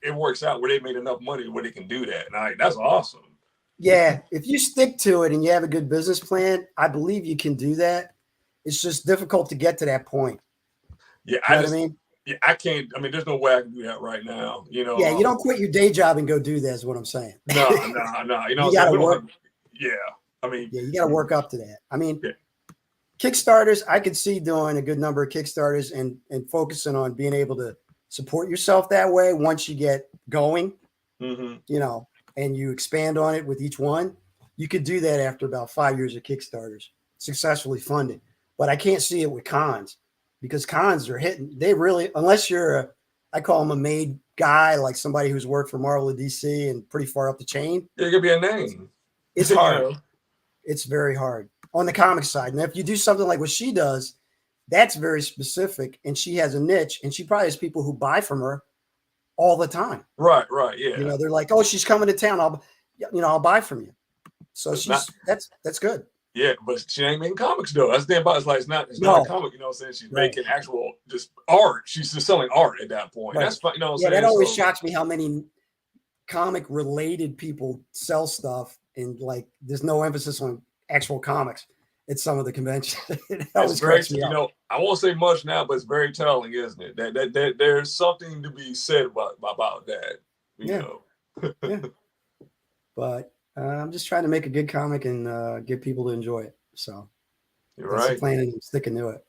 It works out where they made enough money where they can do that. And that's awesome. Yeah, if you stick to it and you have a good business plan, I believe you can do that. It's just difficult to get to that point. Yeah, I mean? Yeah, I can't. I mean, there's no way I can do that right now. Yeah, you don't quit your day job and go do that. Is what I'm saying. No. You gotta work. Yeah, I mean, you got to work up to that. I mean, Kickstarters. I could see doing a good number of Kickstarters and focusing on being able to support yourself that way. Once you get going, and you expand on it with each one, you could do that after about 5 years of Kickstarters successfully funded. But I can't see it with cons because cons are hitting. They really, unless you're I call him a made guy, like somebody who's worked for Marvel or DC and pretty far up the chain. Yeah, it could be a name. It's hard. It's very hard on the comic side. And if you do something like what she does, that's very specific. And she has a niche, and she probably has people who buy from her all the time. Right. Yeah. They're like, oh, she's coming to town. I'll buy from you. So that's good. Yeah, but she ain't making comics though. That's the thing about it. It's not a comic, saying she's making actual just art. She's just selling art at that point. Right. That's fine, that always shocks me how many comic related people sell stuff and like there's no emphasis on actual comics at some of the conventions. It always cracks me up. I won't say much now, but it's very telling, isn't it? That there's something to be said about that. You know. Yeah. but I'm just trying to make a good comic and get people to enjoy it. So You're that's the right. plan, and I'm sticking to it.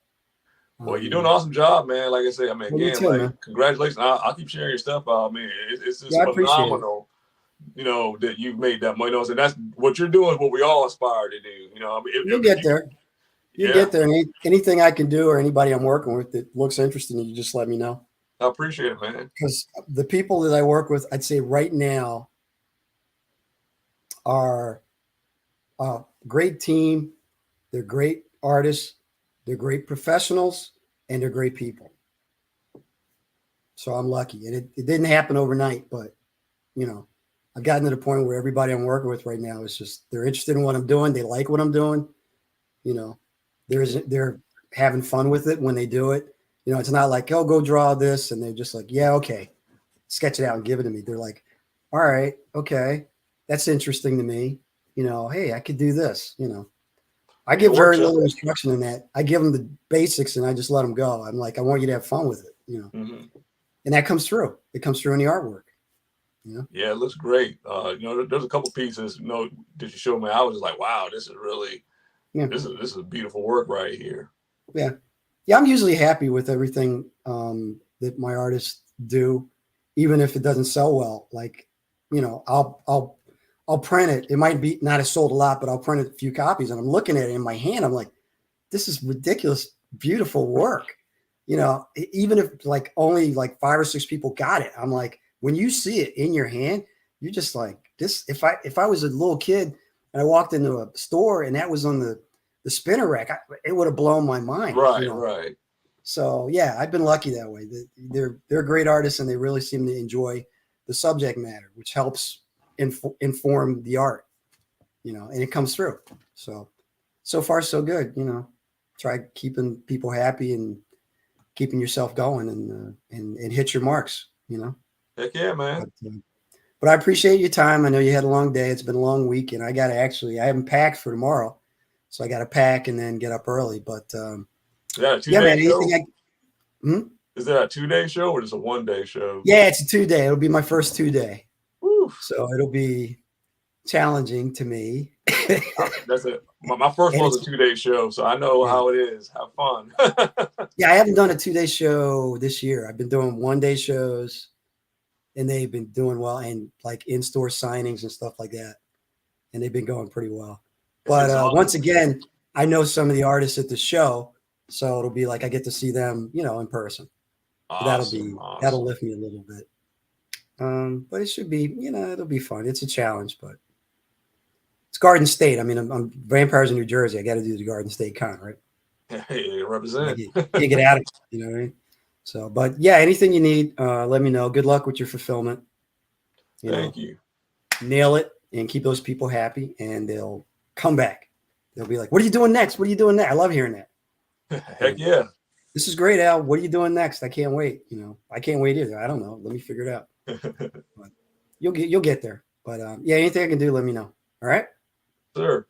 Well, you're doing an awesome job, man. Like I said, I mean, Well, you again, too, like man. congratulations. I'll keep sharing your stuff out, man. It's just Yeah, I appreciate it. phenomenal, you know, that you've made that money. And that's what you're doing. Is what we all aspire to do. You know, I mean, You'll get there. You yeah, get there. And anything I can do or anybody I'm working with that looks interesting, you just let me know. I appreciate it, man. Because the people that I work with, I'd say right now are a great team. They're great artists. They're great professionals, and they're great people. So I'm lucky. And it didn't happen overnight, but, you know, I've gotten to the point where everybody I'm working with right now is just, they're interested in what I'm doing. They like what I'm doing. You know, they're having fun with it when they do it. You know, it's not like, oh, go draw this. And they're just like, yeah, okay, sketch it out and give it to me. They're like, all right, okay, that's interesting to me. You know, hey, I could do this. You know, I give very little instruction in that. I give them the basics and I just let them go. I'm like, I want you to have fun with it, you know, and that comes through. It comes through in the artwork. You know? Yeah, it looks great. You know, there's a couple pieces, you know, that you showed me. I was just like, wow, this is really, this is beautiful work right here. Yeah. Yeah. I'm usually happy with everything that my artists do, even if it doesn't sell well. Like, you know, I'll print it. It might be not have sold a lot, but I'll print a few copies and I'm looking at it in my hand. I'm like, this is ridiculous, beautiful work. You know, even if like only like 5 or 6 people got it, I'm like, when you see it in your hand, you're just like this. If I was a little kid and I walked into a store and that was on the spinner rack, it would have blown my mind. Right, you know? right. So yeah, I've been lucky that way. They're great artists and they really seem to enjoy the subject matter, which helps inform the art. You know, and it comes through. So far so good. You know, try keeping people happy and keeping yourself going and hit your marks. You know. Heck yeah, man. But I appreciate your time. I know you had a long day. It's been a long week, and I haven't packed for tomorrow, so I got to pack and then get up early. But yeah, man. Show? Is that a 2-day show or just a 1-day show? Yeah, it's a 2-day. It'll be my first 2-day. Woo. So it'll be challenging to me. That's it. My first one was a 2-day show, so I know how it is. Have fun. Yeah, I haven't done a 2-day show this year. I've been doing 1-day shows, and they've been doing well, and like in-store signings and stuff like that, and they've been going pretty well. But once again, I know some of the artists at the show, so it'll be like I get to see them, you know, in person. Awesome, that'll lift me a little bit. But it should be, you know, it'll be fun. It's a challenge, but it's Garden State. I mean, I'm Vampires in New Jersey. I got to do the Garden State Con, right? Hey, represent. You get out of it, you know what I mean? So, but yeah, anything you need, let me know. Good luck with your fulfillment. Thank you. Nail it and keep those people happy, and they'll come back. They'll be like, "What are you doing next? What are you doing next?" I love hearing that. Heck yeah. This is great, Al. What are you doing next? I can't wait. You know, I can't wait either. I don't know. Let me figure it out. But you'll get there. But yeah, anything I can do, let me know. All right. Sure.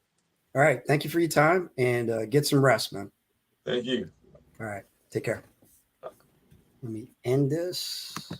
All right. Thank you for your time and get some rest, man. Thank you. All right. Take care. Let me end this.